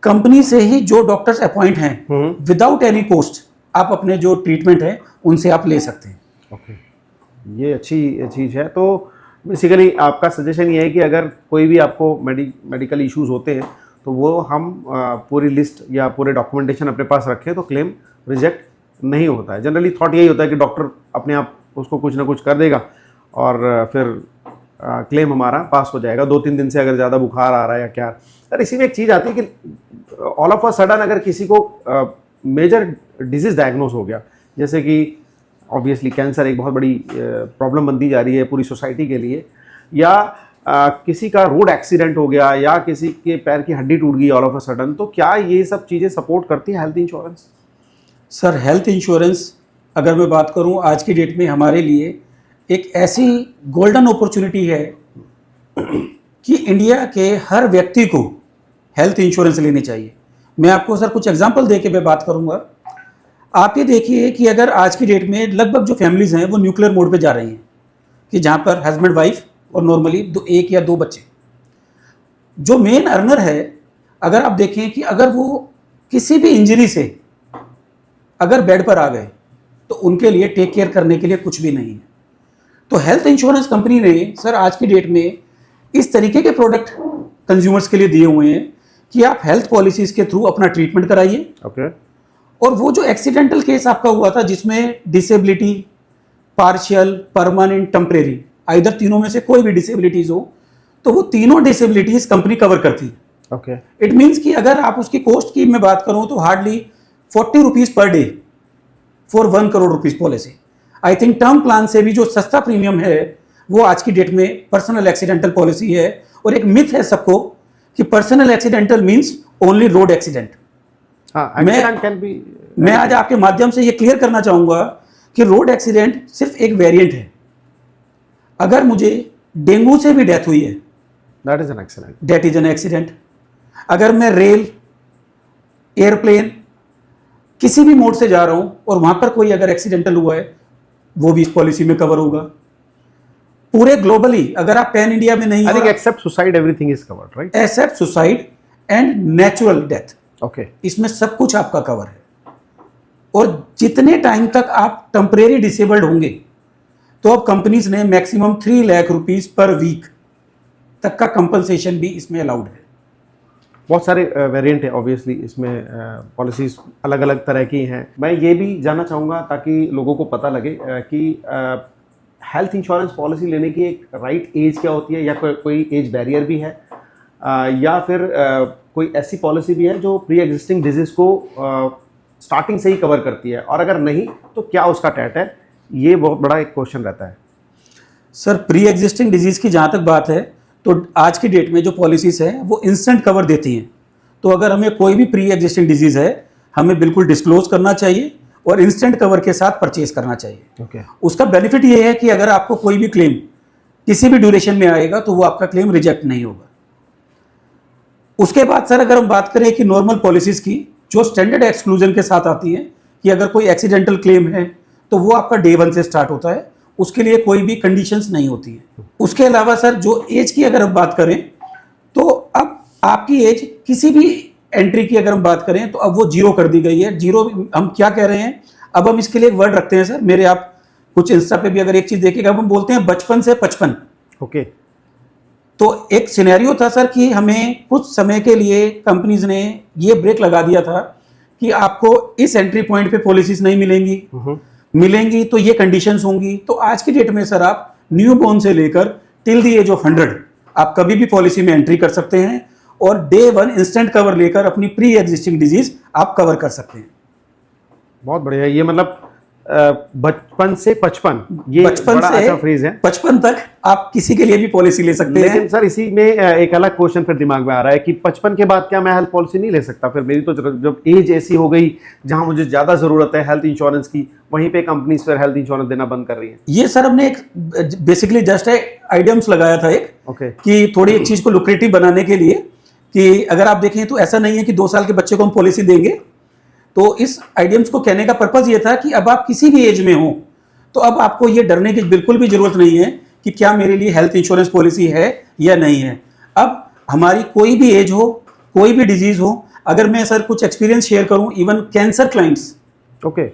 कंपनी से ही जो डॉक्टर्स अपॉइंट हैं विदाउट एनी कॉस्ट आप अपने जो ट्रीटमेंट है उनसे आप ले सकते हैं। ओके, ये अच्छी चीज़ है। तो बेसिकली आपका सजेशन ये है कि अगर कोई भी आपको मेडिकल इश्यूज होते हैं तो वो हम पूरी लिस्ट या पूरे डॉक्यूमेंटेशन अपने पास रखें तो क्लेम रिजेक्ट नहीं होता है। जनरली थॉट यही होता है कि डॉक्टर अपने आप उसको कुछ ना कुछ कर देगा और फिर क्लेम हमारा पास हो जाएगा 2-3 दिन से, अगर ज़्यादा बुखार आ रहा है या क्या। सर इसी में एक चीज़ आती है कि ऑल ऑफ अ सडन अगर किसी को मेजर डिजीज़ डायग्नोज हो गया, जैसे कि ऑब्वियसली कैंसर एक बहुत बड़ी प्रॉब्लम बनती जा रही है पूरी सोसाइटी के लिए, या किसी का रोड एक्सीडेंट हो गया या किसी के पैर की हड्डी टूट गई ऑल ऑफ अ सडन, तो क्या ये सब चीज़ें सपोर्ट करती है health insurance? Sir health insurance अगर मैं बात करूं आज की डेट में हमारे लिए एक ऐसी गोल्डन अपॉर्चुनिटी है कि इंडिया के हर व्यक्ति को हेल्थ इंश्योरेंस लेनी चाहिए। मैं आपको सर कुछ एग्जांपल देके मैं बात करूंगा। आप ये देखिए कि अगर आज की डेट में लगभग जो फैमिलीज हैं वो न्यूक्लियर मोड पे जा रही हैं कि जहाँ पर हस्बैंड वाइफ और नॉर्मली 1 या 2 बच्चे, जो मेन अर्नर है, अगर आप देखें कि अगर वो किसी भी इंजरी से अगर बेड पर आ गए तो उनके लिए टेक केयर करने के लिए कुछ भी नहीं है। तो हेल्थ इंश्योरेंस कंपनी ने सर आज की डेट में इस तरीके के प्रोडक्ट कंज्यूमर्स के लिए दिए हुए हैं कि आप हेल्थ पॉलिसीज के थ्रू अपना ट्रीटमेंट कराइए। ओके। और वो जो एक्सीडेंटल केस आपका हुआ था जिसमें disability, partial, permanent, temporary, either तीनों में से कोई भी डिसेबिलिटीज हो, तो वो तीनों डिसेबिलिटीज कंपनी कवर करती है। ओके। इट मीन्स कि अगर आप उसकी कॉस्ट की मैं बात करूं तो hardly 40 rupees per day for 1 crore rupees policy. I think term plan से भी जो सस्ता प्रीमियम है वो आज की डेट में पर्सनल एक्सीडेंटल पॉलिसी है। और एक मिथ है सबको कि personal accidental means only road accident. मैं आज आपके माध्यम से ये क्लियर करना चाहूंगा कि रोड एक्सीडेंट सिर्फ एक वेरिएंट है। अगर मुझे डेंगू से भी डेथ हुई है, that is an accident, that is an accident. अगर मैं रेल, एयरप्लेन, किसी भी मोड से जा रहा हूं और वहां पर कोई अगर एक्सीडेंटल हुआ है वो भी इस पॉलिसी में कवर होगा। पूरे ग्लोबली अगर आप पैन इंडिया में नहीं, I think except suicide everything is covered, right? Except suicide and natural death. Okay. इसमें सब कुछ आपका कवर है। और जितने टाइम तक आप टेम्परेरी डिसेबल्ड होंगे तो अब कंपनीज ने maximum 3 lakh rupees per week तक का कंपनसेशन भी इसमें अलाउड है। बहुत सारे वेरिएंट है ऑब्वियसली इसमें, पॉलिसीज अलग अलग तरह की हैं। मैं ये भी जानना चाहूँगा ताकि लोगों को पता लगे कि हेल्थ इंश्योरेंस पॉलिसी लेने की एक राइट एज क्या होती है, या कोई एज बैरियर भी है, या फिर कोई ऐसी पॉलिसी भी है जो प्री एग्जिस्टिंग डिजीज़ को स्टार्टिंग से ही कवर करती है, और अगर नहीं तो क्या उसका टैट है? ये बहुत बड़ा एक क्वेश्चन रहता है। सर प्री एग्जिस्टिंग डिजीज़ की जहाँ तक बात है तो आज की डेट में जो पॉलिसीज़ हैं वो इंस्टेंट कवर देती हैं। तो अगर हमें कोई भी प्री एग्जिस्टिंग डिजीज़ है हमें बिल्कुल डिस्क्लोज करना चाहिए और इंस्टेंट कवर के साथ परचेज करना चाहिए। ओके। उसका बेनिफिट ये है कि अगर आपको कोई भी क्लेम किसी भी ड्यूरेशन में आएगा तो वो आपका क्लेम रिजेक्ट नहीं होगा। उसके बाद सर अगर हम बात करें कि नॉर्मल पॉलिसीज की जो स्टैंडर्ड एक्सक्लूजन के साथ आती है कि अगर कोई एक्सीडेंटल क्लेम है तो वो आपका डे 1 से स्टार्ट होता है, उसके लिए कोई भी कंडीशंस नहीं होती है। उसके अलावा सर जो एज की अगर हम बात करें तो अब आपकी एज किसी भी एंट्री की अगर हम बात करें तो अब वो 0 कर दी गई है। 0 हम क्या कह रहे हैं, अब हम इसके लिए एक वर्ड रखते हैं सर, मेरे आप कुछ इंस्टा पे भी अगर एक चीज देखिएगा, अब हम बोलते हैं बचपन से 55। ओके। तो एक सिनेरियो था सर कि हमें कुछ समय के लिए कंपनीज ने ये ब्रेक लगा दिया था कि आपको इस एंट्री पॉइंट पे पॉलिसीज नहीं मिलेंगी, मिलेंगी तो ये कंडीशंस होंगी। तो आज की डेट में सर आप न्यू बॉर्न से लेकर टिल द एज ऑफ 100 आप कभी भी पॉलिसी में एंट्री कर सकते हैं और डे 1 इंस्टेंट कवर लेकर अपनी प्री एग्जिस्टिंग डिजीज आप कवर कर सकते हैं। बहुत बढ़िया। ये मतलब बचपन से 55, ये बचपन बड़ा से अच्छा फ्रेज है। 55 तक आप किसी के लिए भी पॉलिसी ले सकते हैं। लेकिन सर इसी में एक अलग क्वेश्चन फिर दिमाग में आ रहा है कि 55 के बाद क्या मैं हेल्थ पॉलिसी नहीं ले सकता? फिर मेरी तो जब एज ऐसी हो गई जहां मुझे ज्यादा जरूरत है हेल्थ इंश्योरेंस की, वहीं पे कंपनीज फिर हेल्थ इंश्योरेंस देना बंद कर रही है। ये सर हमने एक बेसिकली जस्ट आइडियम्स लगाया था एक, ओके। कि थोड़ी एक चीज को लुक्रेटिव बनाने के लिए कि अगर आप देखें तो ऐसा नहीं है कि 2 साल के बच्चे को हम पॉलिसी देंगे। तो इस आइडियम्स को कहने का पर्पज ये था कि अब आप किसी भी एज में हो तो अब आपको ये डरने की बिल्कुल भी जरूरत नहीं है कि क्या मेरे लिए हेल्थ इंश्योरेंस पॉलिसी है या नहीं है। अब हमारी कोई भी एज हो, कोई भी डिजीज हो, अगर मैं सर कुछ एक्सपीरियंस शेयर करूं, even cancer clients, okay,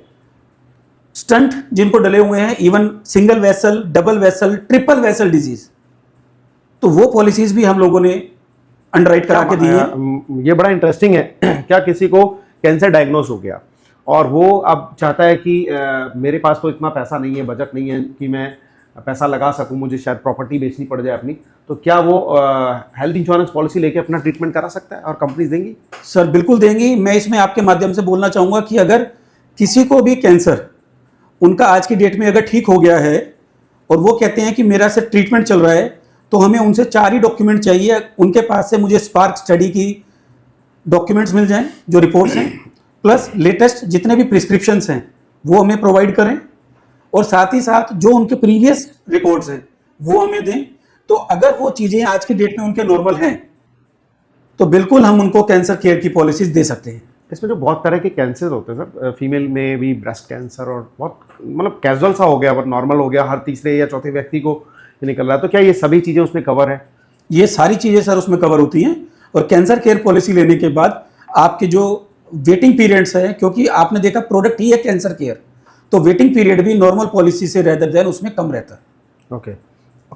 stunt जिनको डले हुए हैं, even single vessel, double vessel, triple vessel disease, तो वो पॉलिसीज भी हम लोगों ने अंडरराइट करा के दी है। ये बड़ा इंटरेस्टिंग है। क्या किसी को कैंसर डायग्नोस हो गया और वो अब चाहता है कि मेरे पास तो इतना पैसा नहीं है, बजट नहीं है कि मैं पैसा लगा सकूं, मुझे शायद प्रॉपर्टी बेचनी पड़ जाए अपनी, तो क्या वो हेल्थ इंश्योरेंस पॉलिसी लेके अपना ट्रीटमेंट करा सकता है और कंपनीज देंगी? सर बिल्कुल देंगी। मैं इसमें आपके माध्यम से बोलना चाहूँगा कि अगर किसी को भी कैंसर उनका आज की डेट में अगर ठीक हो गया है और वो कहते हैं कि मेरा सिर्फ ट्रीटमेंट चल रहा है, तो हमें उनसे 4 ही डॉक्यूमेंट चाहिए। उनके पास से मुझे स्पार्क स्टडी की डॉक्यूमेंट्स मिल जाएं, जो रिपोर्ट्स हैं, प्लस लेटेस्ट जितने भी प्रिस्क्रिप्शंस हैं वो हमें प्रोवाइड करें, और साथ ही साथ जो उनके प्रीवियस रिपोर्ट्स हैं वो हमें दें। तो अगर वो चीज़ें आज की डेट में उनके नॉर्मल हैं तो बिल्कुल हम उनको कैंसर केयर की पॉलिसीज दे सकते हैं। इसमें जो बहुत तरह के कैंसर होते हैं सर, फीमेल में भी ब्रेस्ट कैंसर, और बहुत मतलब कैजुअल सा हो गया, बट नॉर्मल हो गया, हर तीसरे या चौथे व्यक्ति को ये निकल रहा है, तो क्या ये सभी चीज़ें उसमें कवर है? ये सारी चीज़ें सर उसमें कवर होती हैं। और कैंसर केयर पॉलिसी लेने के बाद आपके जो वेटिंग पीरियड्स हैं, क्योंकि आपने देखा प्रोडक्ट ही है कैंसर केयर, तो वेटिंग पीरियड भी नॉर्मल पॉलिसी से रेदर देन उसमें कम रहता है। ओके।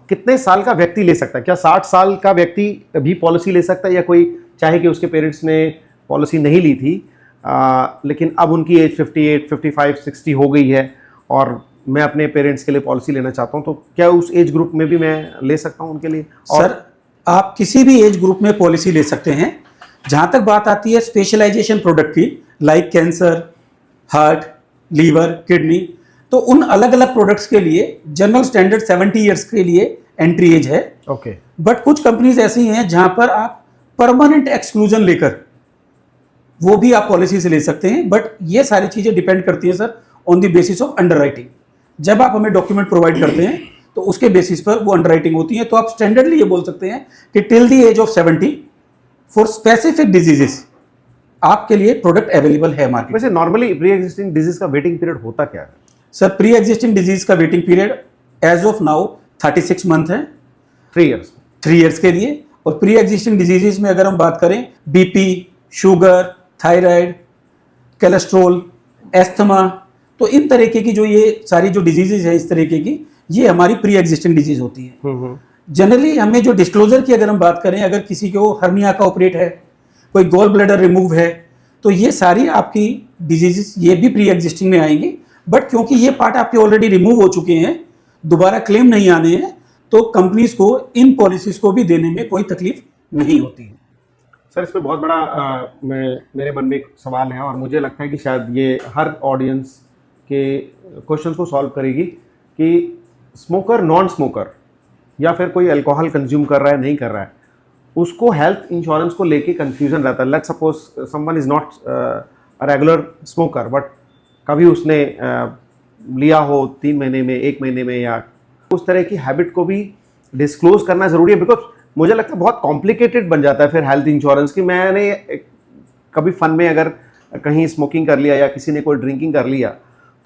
कितने साल का व्यक्ति ले सकता है? क्या 60 साल का व्यक्ति भी पॉलिसी ले सकता है, या कोई चाहे कि उसके पेरेंट्स ने पॉलिसी नहीं ली थी लेकिन अब उनकी एज 58, 55, 60 हो गई है और मैं अपने पेरेंट्स के लिए पॉलिसी लेना चाहता हूं, तो क्या उस एज ग्रुप में भी मैं ले सकता हूं उनके लिए? और सर आप किसी भी एज ग्रुप में पॉलिसी ले सकते हैं। जहां तक बात आती है स्पेशलाइजेशन प्रोडक्ट की, like cancer, heart, liver, kidney, तो उन अलग अलग प्रोडक्ट्स के लिए जनरल स्टैंडर्ड 70 ईयर्स के लिए एंट्री एज है। ओके। बट कुछ कंपनीज ऐसी हैं जहां पर आप परमानेंट एक्सक्लूजन लेकर वो भी आप पॉलिसी से ले सकते हैं। बट ये सारी चीजें डिपेंड करती है sir on the basis of underwriting. जब आप हमें डॉक्यूमेंट प्रोवाइड करते हैं तो उसके बेसिस पर वो अंडरराइटिंग होती है। तो आप स्टैंडर्डली ये बोल सकते हैं कि till the age of 70 for specific diseases आपके लिए प्रोडक्ट अवेलेबल है मार्केट। वैसे नॉर्मली प्री एग्जिस्टिंग डिजीज का वेटिंग पीरियड होता क्या है? सर प्री एग्जिस्टिंग डिजीज का waiting period as of now 36 month है, 3 ईयर्स के लिए। और प्री एग्जिस्टिंग डिजीजेस में अगर हम बात करें, BP, sugar, thyroid, cholesterol, asthma, तो इन तरीके की जो ये सारी जो डिजीजेज है इस तरीके की, ये हमारी प्री एग्जिस्टिंग डिजीज होती है। जनरली हमें जो डिस्क्लोजर की अगर हम बात करें, अगर किसी को हर्निया का ऑपरेट है, कोई गॉल ब्लैडर रिमूव है, तो ये सारी आपकी डिजीजेस ये भी प्री एग्जिस्टिंग में आएंगी। बट क्योंकि ये पार्ट आपके ऑलरेडी रिमूव हो चुके हैं, दोबारा क्लेम नहीं आने हैं, तो कंपनीज को इन पॉलिसीज को भी देने में कोई तकलीफ नहीं होती है। सर इसमें बहुत बड़ा मेरे मन में एक सवाल है और मुझे लगता है कि शायद ये हर ऑडियंस के क्वेश्चंस को सॉल्व करेगी कि स्मोकर, नॉन स्मोकर या फिर कोई अल्कोहल कंज्यूम कर रहा है, नहीं कर रहा है, उसको हेल्थ इंश्योरेंस को लेके कंफ्यूजन रहता है। Let's suppose someone is not a regular smoker, but कभी उसने लिया हो 3 महीने में, 1 महीने में, या उस तरह की हैबिट को भी डिस्क्लोज करना ज़रूरी है, बिकॉज मुझे लगता है बहुत कॉम्प्लिकेटेड बन जाता है फिर हेल्थ इंश्योरेंस की। मैंने कभी फन में अगर कहीं स्मोकिंग कर लिया या किसी ने कोई ड्रिंकिंग कर लिया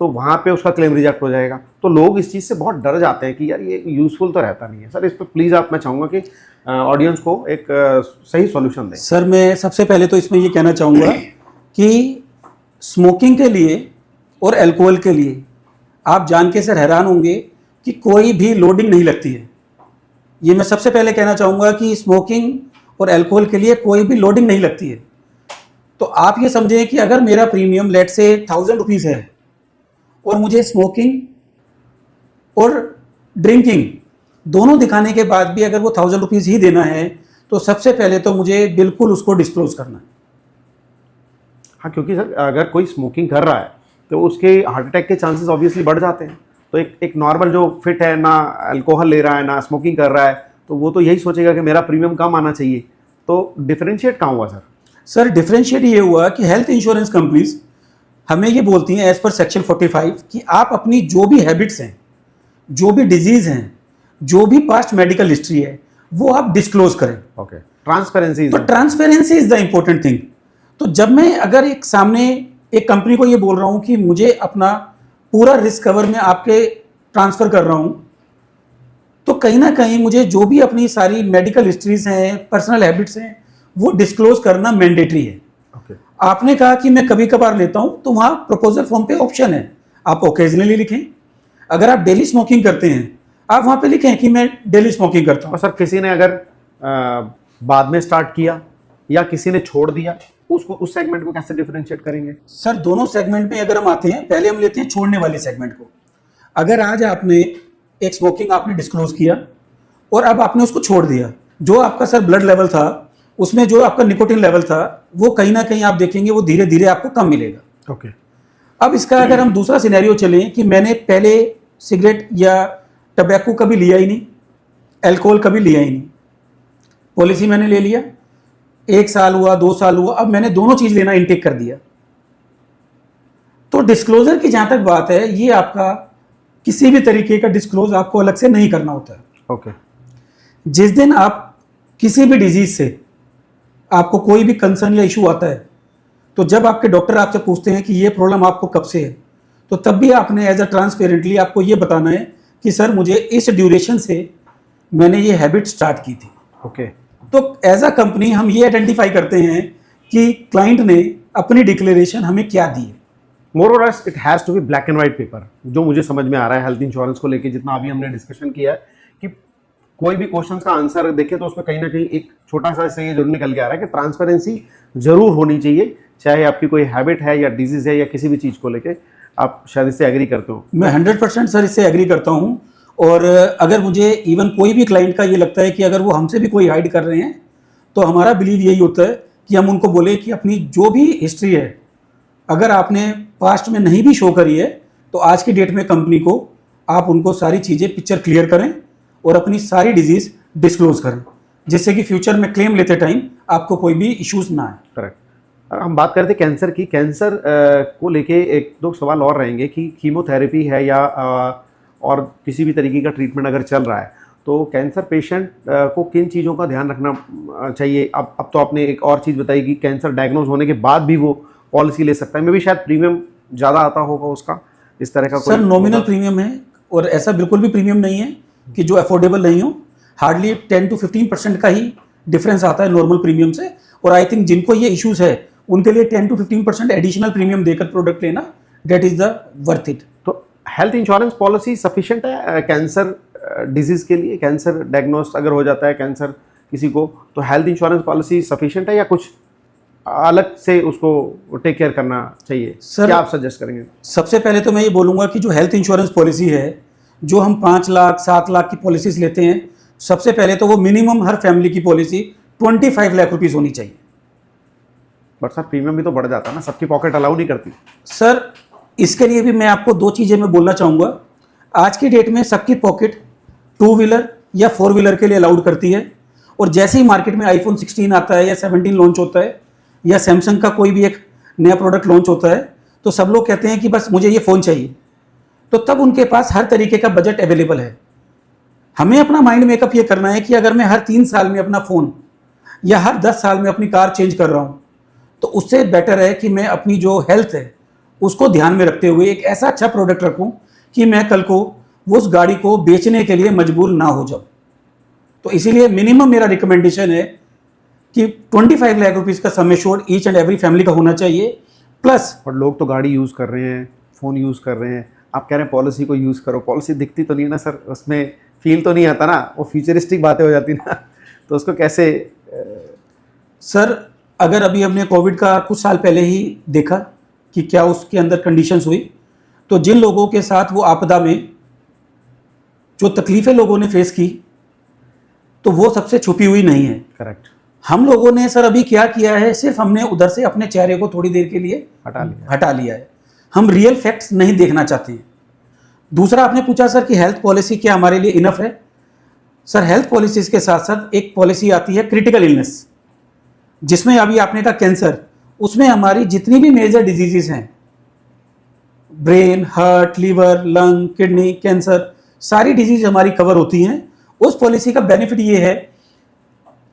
तो वहाँ पे उसका क्लेम रिजेक्ट हो जाएगा, तो लोग इस चीज़ से बहुत डर जाते हैं कि यार ये यूज़फुल तो रहता नहीं है। सर इस पर प्लीज़ आप, मैं चाहूँगा कि ऑडियंस को एक सही सॉल्यूशन दें। सर मैं सबसे पहले तो इसमें ये कहना चाहूँगा कि स्मोकिंग के लिए और अल्कोहल के लिए आप जान के सर हैरान होंगे कि कोई भी लोडिंग नहीं लगती है। ये मैं सबसे पहले कहना चाहूँगा कि स्मोकिंग और अल्कोहल के लिए कोई भी लोडिंग नहीं लगती है। तो आप ये समझें कि अगर मेरा प्रीमियम लेट से 1000 रुपीज़ है और मुझे स्मोकिंग और ड्रिंकिंग दोनों दिखाने के बाद भी अगर वो 1000 रुपीज़ ही देना है तो सबसे पहले तो मुझे बिल्कुल उसको डिस्क्लोज करना है। हाँ, क्योंकि सर अगर कोई स्मोकिंग कर रहा है तो उसके हार्ट अटैक के चांसेस ऑब्वियसली बढ़ जाते हैं। तो एक नॉर्मल जो फिट है, ना अल्कोहल ले रहा है ना स्मोकिंग कर रहा है, तो वो तो यही सोचेगा कि मेरा प्रीमियम कम आना चाहिए। तो डिफरेंशिएट कहाँ हुआ सर? सर डिफरेंशिएट ये हुआ कि हेल्थ इंश्योरेंस कंपनीज हमें ये बोलती हैं एज पर सेक्शन 45 कि आप अपनी जो भी हैबिट्स हैं, जो भी डिजीज़ हैं, जो भी पास्ट मेडिकल हिस्ट्री है, वो आप डिस्क्लोज करें। Okay, transparency. तो transparency is the important thing. तो जब मैं अगर एक सामने एक कंपनी को ये बोल रहा हूँ कि मुझे अपना पूरा रिस्क कवर में आपके ट्रांसफ़र कर रहा हूँ, तो कहीं ना कहीं मुझे जो भी अपनी सारी मेडिकल हिस्ट्रीज हैं, पर्सनल हैबिट्स हैं, वो डिस्क्लोज करना मैंडेटरी है। ओके, आपने कहा कि मैं कभी कभार लेता हूँ, तो वहाँ प्रपोजल फॉर्म पे ऑप्शन है, आप ओकेजनली लिखें। अगर आप डेली स्मोकिंग करते हैं आप वहाँ पे लिखें कि मैं डेली स्मोकिंग करता हूँ। और सर किसी ने अगर बाद में स्टार्ट किया या किसी ने छोड़ दिया, उसको उस सेगमेंट को कैसे डिफरेंशिएट करेंगे? सर दोनों सेगमेंट में अगर हम आते हैं, पहले हम लेते हैं छोड़ने वाले सेगमेंट को। अगर आज आपने एक स्मोकिंग आपने डिस्क्लोज किया और अब आपने उसको छोड़ दिया, जो आपका सर ब्लड लेवल था उसमें जो आपका निकोटिन लेवल था वो कहीं ना कहीं आप देखेंगे वो धीरे धीरे आपको कम मिलेगा। ओके, अब इसका अगर हम दूसरा सिनेरियो चलें कि मैंने पहले सिगरेट या टबैको कभी लिया ही नहीं, अल्कोहल कभी लिया ही नहीं, पॉलिसी मैंने ले लिया, 1 साल हुआ 2 साल हुआ, अब मैंने दोनों चीज़ लेना इनटेक कर दिया, तो डिस्क्लोजर की जहाँ तक बात है, ये आपका किसी भी तरीके का डिस्क्लोज आपको अलग से नहीं करना होता है। ओके, जिस दिन आप किसी भी डिजीज से आपको कोई भी कंसर्न या इशू आता है, तो जब आपके डॉक्टर आपसे पूछते हैं कि ये प्रॉब्लम आपको कब से है, तो तब भी आपने एज अ ट्रांसपेरेंटली आपको ये बताना है कि सर मुझे इस ड्यूरेशन से मैंने ये हैबिट स्टार्ट की थी। ओके, तो एज अ कंपनी हम ये आइडेंटिफाई करते हैं कि क्लाइंट ने अपनी डिक्लेरेशन हमें क्या दी है। मोर और less it has to be black and white paper. जो मुझे समझ में आ रहा है हेल्थ इंश्योरेंस को लेके, जितना अभी हमने डिस्कशन किया है, कि कोई भी क्वेश्चन का आंसर देखें तो उसमें कहीं ना कहीं एक छोटा सा इससे ये जरूर निकल के आ रहा है कि ट्रांसपेरेंसी जरूर होनी चाहिए, चाहे आपकी कोई हैबिट है या डिजीज है या किसी भी चीज़ को लेके। आप शायद इससे एग्री करते हो? मैं 100% सर इससे एग्री करता हूँ। और अगर मुझे इवन कोई भी क्लाइंट का ये लगता है कि अगर वो हमसे भी कोई हाइड कर रहे हैं, तो हमारा बिलीव यही होता है कि हम उनको बोले कि अपनी जो भी हिस्ट्री है, अगर आपने पास्ट में नहीं भी शो करी है, तो आज की डेट में कंपनी को आप उनको सारी चीज़ें पिक्चर क्लियर करें और अपनी सारी डिजीज़ डिस्क्लोज करें, जिससे कि फ्यूचर में क्लेम लेते टाइम आपको कोई भी इश्यूज ना आए। करेक्ट। हम बात करते हैं कैंसर की। कैंसर को लेके 1-2 सवाल और रहेंगे कि कीमोथेरेपी है या और किसी भी तरीके का ट्रीटमेंट अगर चल रहा है, तो कैंसर पेशेंट को किन चीज़ों का ध्यान रखना चाहिए? अब तो आपने एक और चीज़ बताई कि कैंसर डायग्नोज होने के बाद भी वो पॉलिसी ले सकता है। मे भी शायद प्रीमियम ज़्यादा आता होगा उसका, इस तरह का। सर नॉमिनल प्रीमियम है और ऐसा बिल्कुल भी प्रीमियम नहीं है कि जो अफोर्डेबल नहीं हो। हार्डली 10 to 15% का ही डिफरेंस आता है नॉर्मल प्रीमियम से। और आई थिंक जिनको ये इश्यूज है उनके लिए 10 to 15% एडिशनल प्रीमियम देकर प्रोडक्ट लेना, that is the worth it. तो हेल्थ इंश्योरेंस पॉलिसी सफिशिएंट है कैंसर डिजीज के लिए? कैंसर डायग्नोस अगर हो जाता है कैंसर किसी को, तो हेल्थ इंश्योरेंस पॉलिसी सफिशिएंट है या कुछ अलग से उसको टेक केयर करना चाहिए? सर, क्या आप सजेस्ट करेंगे? सबसे पहले तो मैं ये बोलूँगा कि जो हेल्थ इंश्योरेंस पॉलिसी है, जो हम 5 लाख 7 लाख की पॉलिसीज लेते हैं, सबसे पहले तो वो मिनिमम हर फैमिली की पॉलिसी 25 लाख रुपीज़ होनी चाहिए। बट सर प्रीमियम भी तो बढ़ जाता है ना, सबकी पॉकेट अलाउ नहीं करती। सर इसके लिए भी मैं आपको 2 चीज़ें मैं बोलना चाहूँगा। आज की डेट में सबकी पॉकेट 2 व्हीलर या 4 व्हीलर के लिए अलाउड करती है। और जैसे ही मार्केट में आईफोन 16 आता है या 17 लॉन्च होता है या सैमसंग का कोई भी एक नया प्रोडक्ट लॉन्च होता है, तो सब लोग कहते हैं कि बस मुझे ये फ़ोन चाहिए। तो तब उनके पास हर तरीके का बजट अवेलेबल है, हमें अपना माइंड मेकअप ये करना है कि अगर मैं हर 3 साल में अपना फ़ोन या हर 10 साल में अपनी कार चेंज कर रहा हूँ, तो उससे बेटर है कि मैं अपनी जो हेल्थ है उसको ध्यान में रखते हुए एक ऐसा अच्छा प्रोडक्ट रखूँ कि मैं कल को उस गाड़ी को बेचने के लिए मजबूर ना हो जाऊँ। तो इसीलिए मिनिमम मेरा रिकमेंडेशन है कि 25 लाख रुपीज़ का sum assured each and every family का होना चाहिए। प्लस और लोग तो गाड़ी यूज़ कर रहे हैं, फ़ोन यूज़ कर रहे हैं, आप कह रहे हैं पॉलिसी को यूज़ करो, पॉलिसी दिखती तो नहीं है ना सर, उसमें फील तो नहीं आता ना, वो फ्यूचरिस्टिक बातें हो जाती ना, तो उसको कैसे सर, अगर अभी हमने कोविड का कुछ साल पहले ही देखा कि क्या उसके अंदर कंडीशंस हुई, तो जिन लोगों के साथ वो आपदा में जो तकलीफ़ें लोगों ने फेस की, तो वो सबसे छुपी हुई नहीं है। करेक्ट हम लोगों ने सर अभी क्या किया है, सिर्फ हमने उधर से अपने चेहरे को थोड़ी देर के लिए हटा लिया है। हम रियल फैक्ट्स नहीं देखना चाहते हैं। दूसरा, आपने पूछा सर कि हेल्थ पॉलिसी क्या हमारे लिए इनफ है। सर, हेल्थ पॉलिसीज़ के साथ साथ एक पॉलिसी आती है क्रिटिकल इलनेस, जिसमें अभी आपने कहा कैंसर, उसमें हमारी जितनी भी मेजर डिजीजेस हैं, brain, heart, liver, lung, kidney, cancer, सारी डिजीज हमारी कवर होती हैं। उस पॉलिसी का बेनिफिट ये है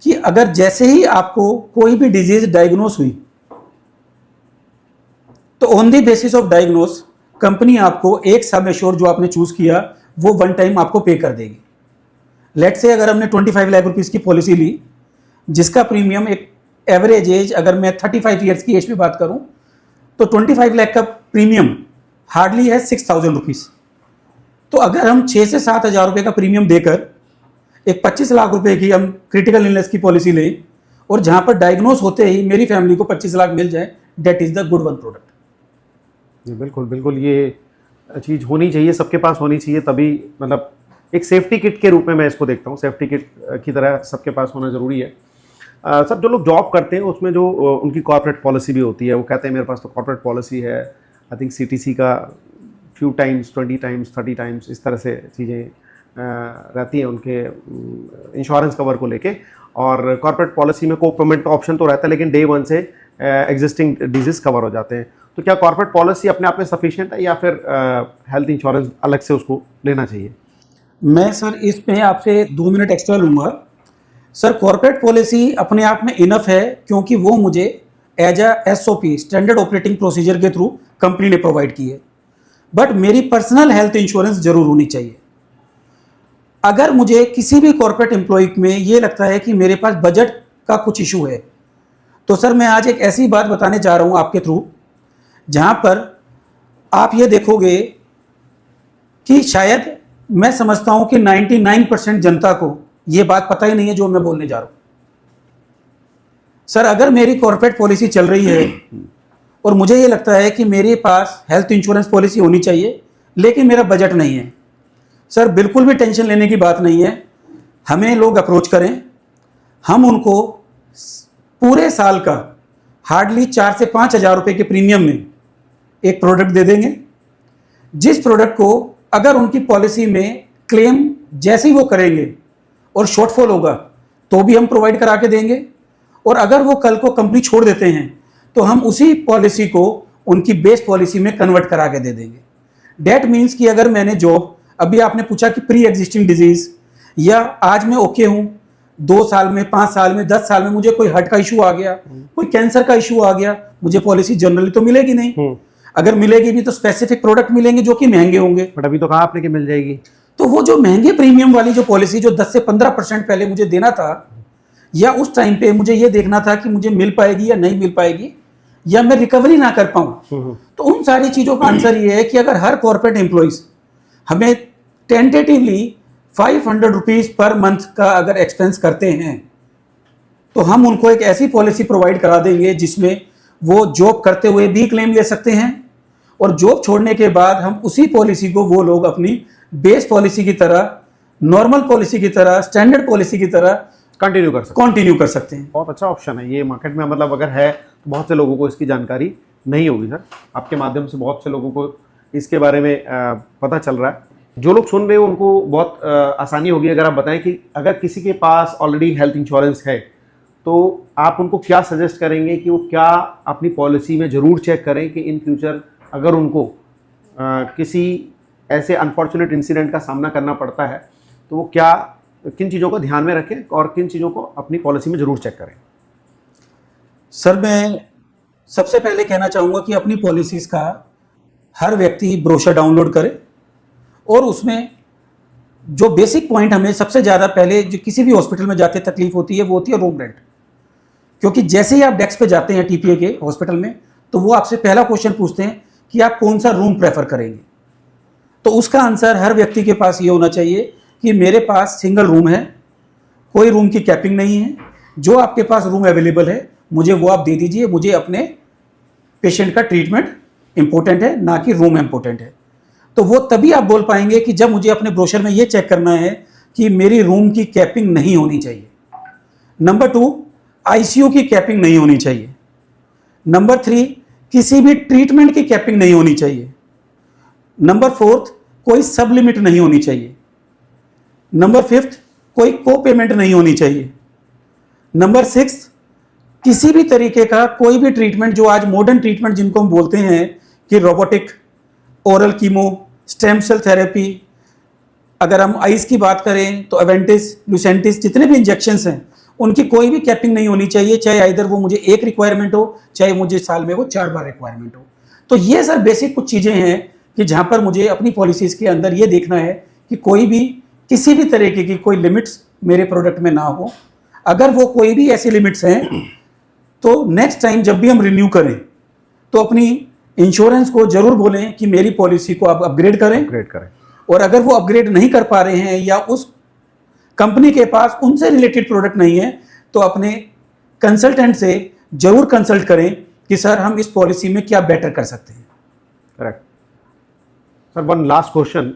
कि अगर जैसे ही आपको कोई भी डिजीज डायग्नोस हुई, तो on the basis of diagnose company आपको एक सम एश्योर्ड जो आपने चूज किया वो वन टाइम आपको पे कर देगी। लेट से अगर हमने 25 लाख रुपीस की पॉलिसी ली, जिसका प्रीमियम एक एवरेज एज, अगर मैं 35 ईयर्स की एज पे बात करूं, तो 25 लाख का प्रीमियम हार्डली है 6,000 रुपीज़। तो अगर हम 6 से 7 हज़ार रुपये का प्रीमियम देकर एक 25 लाख रुपए की हम क्रिटिकल इलनेस की पॉलिसी लें और जहां पर डायग्नोस होते ही मेरी फैमिली को 25 लाख मिल जाए, that is the good one product. बिल्कुल बिल्कुल, ये चीज़ होनी चाहिए, सबके पास होनी चाहिए, तभी मतलब एक सेफ्टी किट के रूप में मैं इसको देखता हूँ, सेफ्टी किट की तरह सबके पास होना ज़रूरी है। सब जो लोग जॉब करते हैं उसमें जो उनकी कॉर्पोरेट पॉलिसी भी होती है, वो कहते हैं मेरे पास तो कॉर्पोरेट पॉलिसी है, आई थिंक सीटीसी का फ्यू टाइम्स, 20 टाइम्स, 30 टाइम्स, इस तरह से चीज़ें रहती हैं उनके इंश्योरेंस कवर को लेके। और कॉर्पोरेट पॉलिसी में को पेमेंट का ऑप्शन तो रहता है, लेकिन डे 1 से एग्जिस्टिंग डिजीज़ कवर हो जाते हैं। तो क्या कॉर्पोरेट पॉलिसी अपने आप में सफिशिएंट है या फिर हेल्थ इंश्योरेंस अलग से उसको लेना चाहिए? मैं सर इसमें आपसे 2 मिनट एक्स्ट्रा लूँगा। सर, कॉर्पोरेट पॉलिसी अपने आप में इनफ है, क्योंकि वो मुझे as a SOP, standard operating procedure के थ्रू कंपनी ने प्रोवाइड की है। बट मेरी पर्सनल हेल्थ इंश्योरेंस जरूर होनी चाहिए। अगर मुझे किसी भी कॉर्पोरेट एम्प्लॉय में ये लगता है कि मेरे पास बजट का कुछ इशू है, तो सर मैं आज एक ऐसी बात बताने जा रहा हूँ आपके थ्रू, जहाँ पर आप ये देखोगे कि शायद मैं समझता हूँ कि 99% जनता को ये बात पता ही नहीं है जो मैं बोलने जा रहा हूँ। सर, अगर मेरी कॉर्पोरेट पॉलिसी चल रही है और मुझे ये लगता है कि मेरे पास हेल्थ इंश्योरेंस पॉलिसी होनी चाहिए, लेकिन मेरा बजट नहीं है, सर बिल्कुल भी टेंशन लेने की बात नहीं है। हमें लोग अप्रोच करें, हम उनको पूरे साल का हार्डली 4 से 5 हज़ार रुपये के प्रीमियम में एक प्रोडक्ट दे देंगे, जिस प्रोडक्ट को अगर उनकी पॉलिसी में क्लेम जैसे ही वो करेंगे और शॉर्टफॉल होगा तो भी हम प्रोवाइड करा के देंगे, और अगर वो कल को कंपनी छोड़ देते हैं तो हम उसी पॉलिसी को उनकी बेस पॉलिसी में कन्वर्ट करा के दे देंगे। डेट मीन्स कि अगर मैंने जॉब, अभी आपने पूछा कि प्री एग्जिस्टिंग डिजीज, या आज मैं ओके हूँ, 2 साल में, 5 साल में, 10 साल में मुझे कोई हार्ट का इशू आ गया, कोई कैंसर का इशू आ गया, मुझे पॉलिसी जनरली तो मिलेगी नहीं। अगर मिलेगी भी तो स्पेसिफिक प्रोडक्ट मिलेंगे जो कि महंगे होंगे। बट अभी तो कहा आपने कि मिल जाएगी, तो वो जो महंगे प्रीमियम वाली जो पॉलिसी जो 10 से 15% पहले मुझे देना था, या उस टाइम पे मुझे ये देखना था कि मुझे मिल पाएगी या नहीं मिल पाएगी, या मैं रिकवरी ना कर पाऊं, तो उन सारी चीज़ों का आंसर ये है कि अगर हर कॉर्पोरेट एम्प्लॉइज हमें टेंटेटिवली 500 रुपीज़ पर मंथ का अगर एक्सपेंस करते हैं, तो हम उनको एक ऐसी पॉलिसी प्रोवाइड करा देंगे जिसमें वो जॉब करते हुए भी क्लेम ले सकते हैं, और जॉब छोड़ने के बाद हम उसी पॉलिसी को वो लोग अपनी बेस पॉलिसी की तरह, नॉर्मल पॉलिसी की तरह, स्टैंडर्ड पॉलिसी की तरह कंटिन्यू कर सकते हैं। बहुत अच्छा ऑप्शन है ये मार्केट में, मतलब अगर है तो बहुत से लोगों को इसकी जानकारी नहीं होगी सर, आपके माध्यम से बहुत से लोगों को इसके बारे में पता चल रहा है। जो लोग सुन रहे हो उनको बहुत आसानी होगी अगर आप बताएं कि अगर किसी के पास ऑलरेडी हेल्थ इंश्योरेंस है तो आप उनको क्या सजेस्ट करेंगे कि वो क्या अपनी पॉलिसी में ज़रूर चेक करें कि इन फ्यूचर अगर उनको किसी ऐसे अनफॉर्चुनेट इंसिडेंट का सामना करना पड़ता है तो वो क्या, किन चीज़ों को ध्यान में रखें और किन चीज़ों को अपनी पॉलिसी में ज़रूर चेक करें? सर मैं सबसे पहले कहना चाहूँगा कि अपनी पॉलिसीज़ का हर व्यक्ति ब्रोशर डाउनलोड करे और उसमें जो बेसिक पॉइंट हमें सबसे ज़्यादा पहले जो किसी भी हॉस्पिटल में जाते तकलीफ होती है वो होती है रूम रेंट। क्योंकि जैसे ही आप डेस्क पे जाते हैं टीपीए के हॉस्पिटल में तो वो आपसे पहला क्वेश्चन पूछते हैं कि आप कौन सा रूम प्रेफर करेंगे। तो उसका आंसर हर व्यक्ति के पास ये होना चाहिए कि मेरे पास सिंगल रूम है, कोई रूम की कैपिंग नहीं है, जो आपके पास रूम अवेलेबल है मुझे वो आप दे दीजिए, मुझे अपने पेशेंट का ट्रीटमेंट इंपॉर्टेंट है ना कि रूम इंपॉर्टेंट है। तो वो तभी आप बोल पाएंगे कि जब मुझे अपने ब्रोशर में ये चेक करना है कि मेरी रूम की कैपिंग नहीं होनी चाहिए। नंबर 2, आईसीयू की कैपिंग नहीं होनी चाहिए। नंबर 3, किसी भी ट्रीटमेंट की कैपिंग नहीं होनी चाहिए। नंबर 4, कोई सब लिमिट नहीं होनी चाहिए। नंबर 5, कोई को पेमेंट नहीं होनी चाहिए। नंबर 6, किसी भी तरीके का कोई भी ट्रीटमेंट जो आज मॉडर्न ट्रीटमेंट जिनको हम बोलते हैं कि robotic, oral chemo, stem cell therapy, अगर हम आइस की बात करें तो एवेंटिस, लुसेंटिस, जितने भी इंजेक्शंस हैं उनकी कोई भी कैपिंग नहीं होनी चाहिए, चाहे आइदर वो मुझे एक रिक्वायरमेंट हो चाहे मुझे साल में वो 4 बार रिक्वायरमेंट हो। तो ये सर बेसिक कुछ चीज़ें हैं कि जहाँ पर मुझे अपनी पॉलिसीज़ के अंदर ये देखना है कि कोई भी किसी भी तरीके की कोई लिमिट्स मेरे प्रोडक्ट में ना हो। अगर वो कोई भी ऐसी लिमिट्स हैं तो नेक्स्ट टाइम जब भी हम रिन्यू करें तो अपनी इंश्योरेंस को जरूर बोलें कि मेरी पॉलिसी को आप अपग्रेड करें। और अगर वो अपग्रेड नहीं कर पा रहे हैं या उस कंपनी के पास उनसे रिलेटेड प्रोडक्ट नहीं है तो अपने कंसल्टेंट से जरूर कंसल्ट करें कि सर हम इस पॉलिसी में क्या बेटर कर सकते हैं। Correct sir. One last question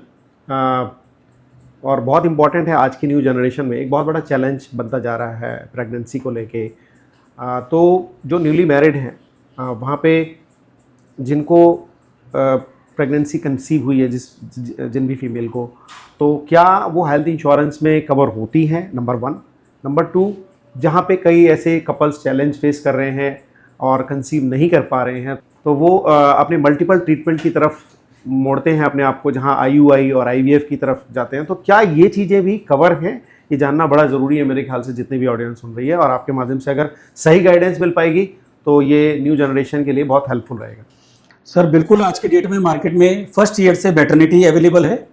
और बहुत इंपॉर्टेंट है आज की न्यू जनरेशन में, एक बहुत बड़ा चैलेंज बनता जा रहा है प्रेगनेंसी को लेके। तो जो न्यूली मैरिड हैं वहाँ पे जिनको प्रेगनेंसी कंसीव हुई है जिन भी फीमेल को, तो क्या वो हेल्थ इंश्योरेंस में कवर होती हैं? नंबर 1। नंबर 2, जहाँ पे कई ऐसे कपल्स चैलेंज फेस कर रहे हैं और कंसीव नहीं कर पा रहे हैं तो वो अपने मल्टीपल ट्रीटमेंट की तरफ मोड़ते हैं अपने आप को, जहाँ IUI और IVF की तरफ जाते हैं। तो क्या ये चीज़ें भी कवर हैं? ये जानना बड़ा ज़रूरी है मेरे ख्याल से, जितनी भी ऑडियंस सुन रही है, और आपके माध्यम से अगर सही गाइडेंस मिल पाएगी तो ये न्यू जनरेशन के लिए बहुत हेल्पफुल रहेगा। सर बिल्कुल, आज के डेट में मार्केट में फर्स्ट ईयर से मैटरनिटी अवेलेबल है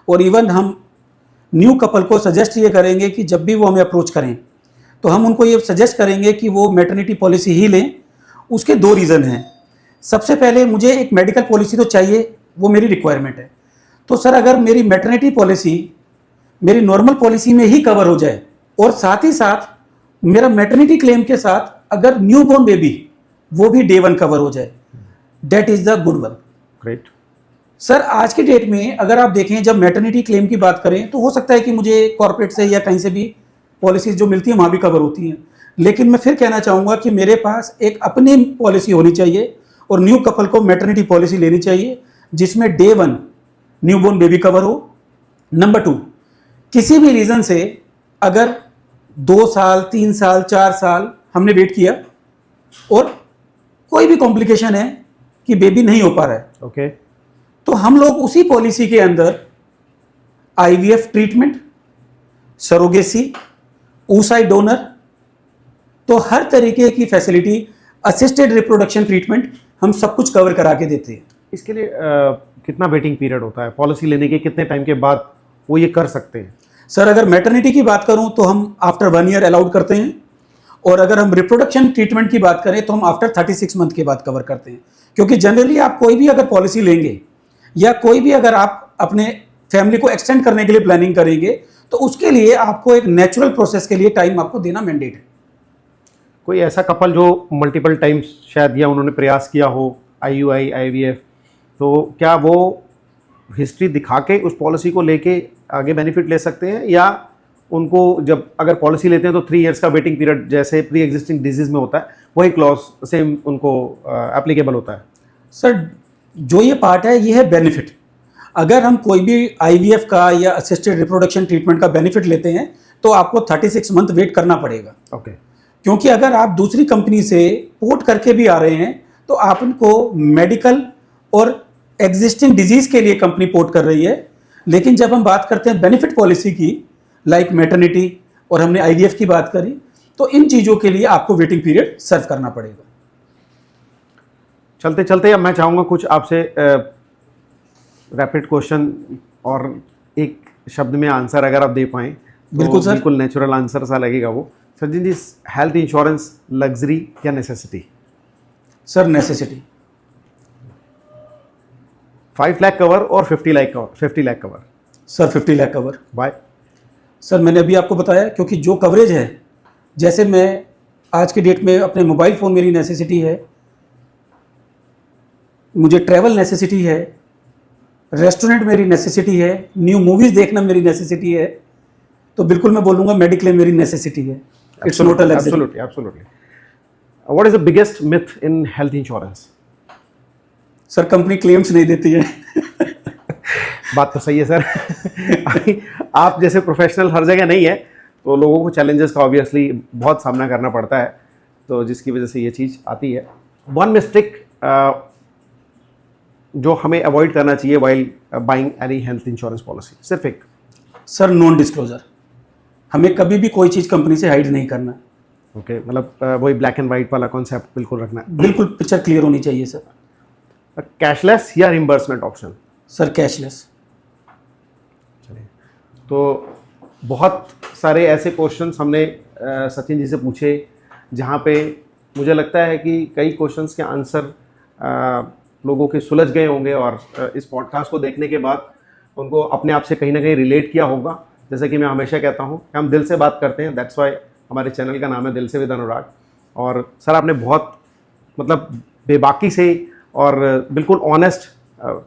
और इवन हम न्यू कपल को सजेस्ट ये करेंगे कि जब भी वो हमें अप्रोच करें तो हम उनको ये सजेस्ट करेंगे कि वो मैटरनिटी पॉलिसी ही लें। उसके 2 रीज़न हैं। सबसे पहले मुझे एक मेडिकल पॉलिसी तो चाहिए, वो मेरी रिक्वायरमेंट है। तो सर अगर मेरी मैटरनिटी पॉलिसी मेरी नॉर्मल पॉलिसी में ही कवर हो जाए और साथ ही साथ मेरा मैटरनिटी क्लेम के साथ अगर न्यू बॉर्न बेबी वो भी डे 1 कवर हो जाए, that is the good one. Great sir आज की डेट में अगर आप देखें जब मैटरनिटी क्लेम की बात करें तो हो सकता है कि मुझे कॉर्पोरेट से या कहीं से भी पॉलिसीज जो मिलती है वहाँ भी कवर होती हैं, लेकिन मैं फिर कहना चाहूँगा कि मेरे पास एक अपनी पॉलिसी होनी चाहिए और न्यू कपल को मैटरनिटी पॉलिसी लेनी चाहिए जिसमें day 1 new born baby cover हो। नंबर 2, किसी भी रीज़न से अगर 2 साल 3 साल 4 साल हमने वेट किया और कोई भी कॉम्प्लिकेशन है कि बेबी नहीं हो पा रहा है, ओके, तो हम लोग उसी पॉलिसी के अंदर IVF treatment, surrogacy, oocyte donor, तो हर तरीके की फैसिलिटी, असिस्टेड रिप्रोडक्शन ट्रीटमेंट हम सब कुछ कवर करा के देते हैं। इसके लिए कितना वेटिंग पीरियड होता है? पॉलिसी लेने के कितने टाइम के बाद वो ये कर सकते हैं? सर अगर मैटरनिटी की बात करूं तो हम आफ्टर 1 ईयर अलाउड करते हैं और अगर हम रिप्रोडक्शन ट्रीटमेंट की बात करें तो हम आफ्टर 36 मंथ के बाद कवर करते हैं। क्योंकि जनरली आप कोई भी अगर पॉलिसी लेंगे या कोई भी अगर आप अपने फैमिली को एक्सटेंड करने के लिए प्लानिंग करेंगे तो उसके लिए आपको एक नेचुरल प्रोसेस के लिए टाइम आपको देना मैंडेट है। कोई ऐसा कपल जो मल्टीपल टाइम्स शायद या उन्होंने प्रयास किया हो IUI IVF, तो क्या वो हिस्ट्री दिखा के उस पॉलिसी को लेके आगे बेनिफिट ले सकते हैं, या उनको जब अगर पॉलिसी लेते हैं तो 3 इयर्स का वेटिंग पीरियड जैसे प्री एग्जिस्टिंग डिजीज़ में होता है वही क्लॉज सेम उनको एप्लीकेबल होता है? सर जो ये पार्ट है ये है बेनिफिट। अगर हम कोई भी IVF का या असिस्टेड रिप्रोडक्शन ट्रीटमेंट का बेनिफिट लेते हैं तो आपको 36 मंथ वेट करना पड़ेगा। ओके, क्योंकि अगर आप दूसरी कंपनी से पोर्ट करके भी आ रहे हैं तो आप उनको मेडिकल और एग्जिस्टिंग डिजीज के लिए कंपनी पोर्ट कर रही है, लेकिन जब हम बात करते हैं बेनिफिट पॉलिसी की, लाइक मैटरनिटी और हमने आईवीएफ की बात करी, तो इन चीज़ों के लिए आपको वेटिंग पीरियड सर्व करना पड़ेगा। चलते चलते अब मैं चाहूँगा कुछ आपसे रैपिड क्वेश्चन और एक शब्द में आंसर अगर आप दे पाएँ तो बिल्कुल सर। बिल्कुल नेचुरल आंसर सा लगेगा वो। Sachin ji, health insurance luxury या necessity? Sir necessity. 5 lakh cover और 50 lakh cover? 50 lakh cover. Sir 50 lakh cover. Bye. Sir मैंने अभी आपको बताया, क्योंकि जो कवरेज है, जैसे मैं आज की डेट में अपने मोबाइल फ़ोन मेरी नेसेसिटी है, मुझे ट्रैवल नेसेसिटी है, रेस्टोरेंट मेरी नेसेसिटी है, न्यू मूवीज़ देखना मेरी नेसेसिटी है, तो बिल्कुल मैं बोलूँगा मेडिक्लेम मेरी नेसेसिटी है। It's not a luxury. Absolutely, absolutely. What is the biggest myth in health insurance? Sir company claims नहीं देती है। बात तो सही है सर। आप जैसे प्रोफेशनल हर जगह नहीं है, तो लोगों को चैलेंजेस का ऑब्वियसली बहुत सामना करना पड़ता है, तो जिसकी वजह से ये चीज़ आती है। वन मिस्टेक जो हमें अवॉइड करना चाहिए while buying any health insurance policy, सिर्फ एक। सर नॉन डिस्क्लोजर, हमें कभी भी कोई चीज़ कंपनी से हाइड नहीं करना है। ओके, मतलब वही ब्लैक एंड वाइट वाला कॉन्सेप्ट बिल्कुल रखना है। बिल्कुल पिक्चर क्लियर होनी चाहिए सर। कैशलेस या रिम्बर्समेंट ऑप्शन? Sir cashless. चलिए, तो बहुत सारे ऐसे क्वेश्चंस हमने सचिन जी से पूछे जहाँ पे मुझे लगता है कि कई क्वेश्चंस के आंसर लोगों के सुलझ गए होंगे, और इस पॉडकास्ट को देखने के बाद उनको अपने आप से कहीं ना कहीं रिलेट किया होगा। जैसे कि मैं हमेशा कहता हूँ कि हम दिल से बात करते हैं, दैट्स वाई हमारे चैनल का नाम है दिल से विद अनुराग। और सर आपने बहुत मतलब बेबाकी से और बिल्कुल ऑनेस्ट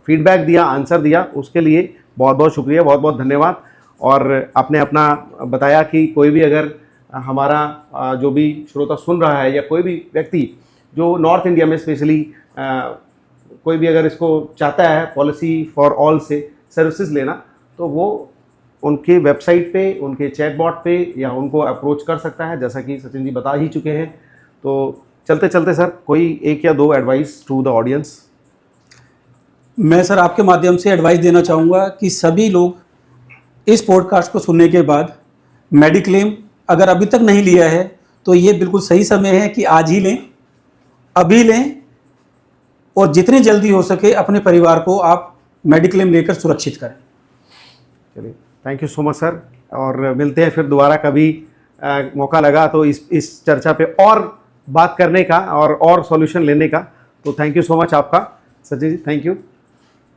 फीडबैक दिया, आंसर दिया, उसके लिए बहुत बहुत शुक्रिया, बहुत बहुत धन्यवाद। और आपने अपना बताया कि कोई भी अगर हमारा जो भी श्रोता सुन रहा है या कोई भी व्यक्ति जो नॉर्थ इंडिया में स्पेशली कोई भी अगर इसको चाहता है पॉलिसी फॉर ऑल से सर्विसेज लेना, तो वो उनके वेबसाइट पे, उनके चैटबॉट पे या उनको अप्रोच कर सकता है, जैसा कि सचिन जी बता ही चुके हैं। तो चलते चलते सर कोई एक या दो एडवाइस टू द ऑडियंस? मैं सर आपके माध्यम से एडवाइस देना चाहूँगा कि सभी लोग इस पॉडकास्ट को सुनने के बाद मेडिक्लेम अगर अभी तक नहीं लिया है तो ये बिल्कुल सही समय है कि आज ही लें, अभी लें, और जितनी जल्दी हो सके अपने परिवार को आप मेडिक्लेम लेकर सुरक्षित करें। चलिए, thank you so much sir, और मिलते हैं फिर दोबारा कभी मौका लगा तो इस चर्चा पे और बात करने का और सॉल्यूशन लेने का। तो थैंक यू सो मच आपका सचिन जी, थैंक यू।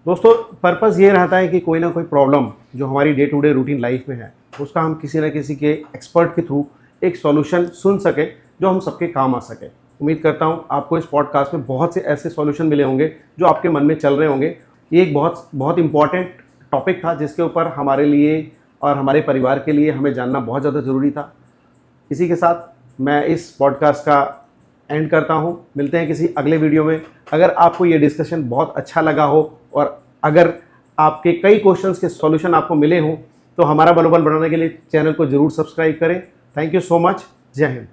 दोस्तों, पर्पज़ ये रहता है कि कोई ना कोई प्रॉब्लम जो हमारी day to day routine life में है, उसका हम किसी न किसी के एक्सपर्ट के थ्रू एक सॉल्यूशन सुन सके जो हम सबके काम आ सके। उम्मीद करता हूँ आपको इस पॉडकास्ट में बहुत से ऐसे सॉल्यूशन मिले होंगे जो आपके मन में चल रहे होंगे। ये एक बहुत बहुत इंपॉर्टेंट टॉपिक था जिसके ऊपर हमारे लिए और हमारे परिवार के लिए हमें जानना बहुत ज़्यादा ज़रूरी था। इसी के साथ मैं इस पॉडकास्ट का एंड करता हूँ। मिलते हैं किसी अगले वीडियो में। अगर आपको ये डिस्कशन बहुत अच्छा लगा हो और अगर आपके कई क्वेश्चंस के सॉल्यूशन आपको मिले हों, तो हमारा मनोबल बढ़ाने के लिए चैनल को ज़रूर सब्सक्राइब करें। Thank you so much. जय हिंद।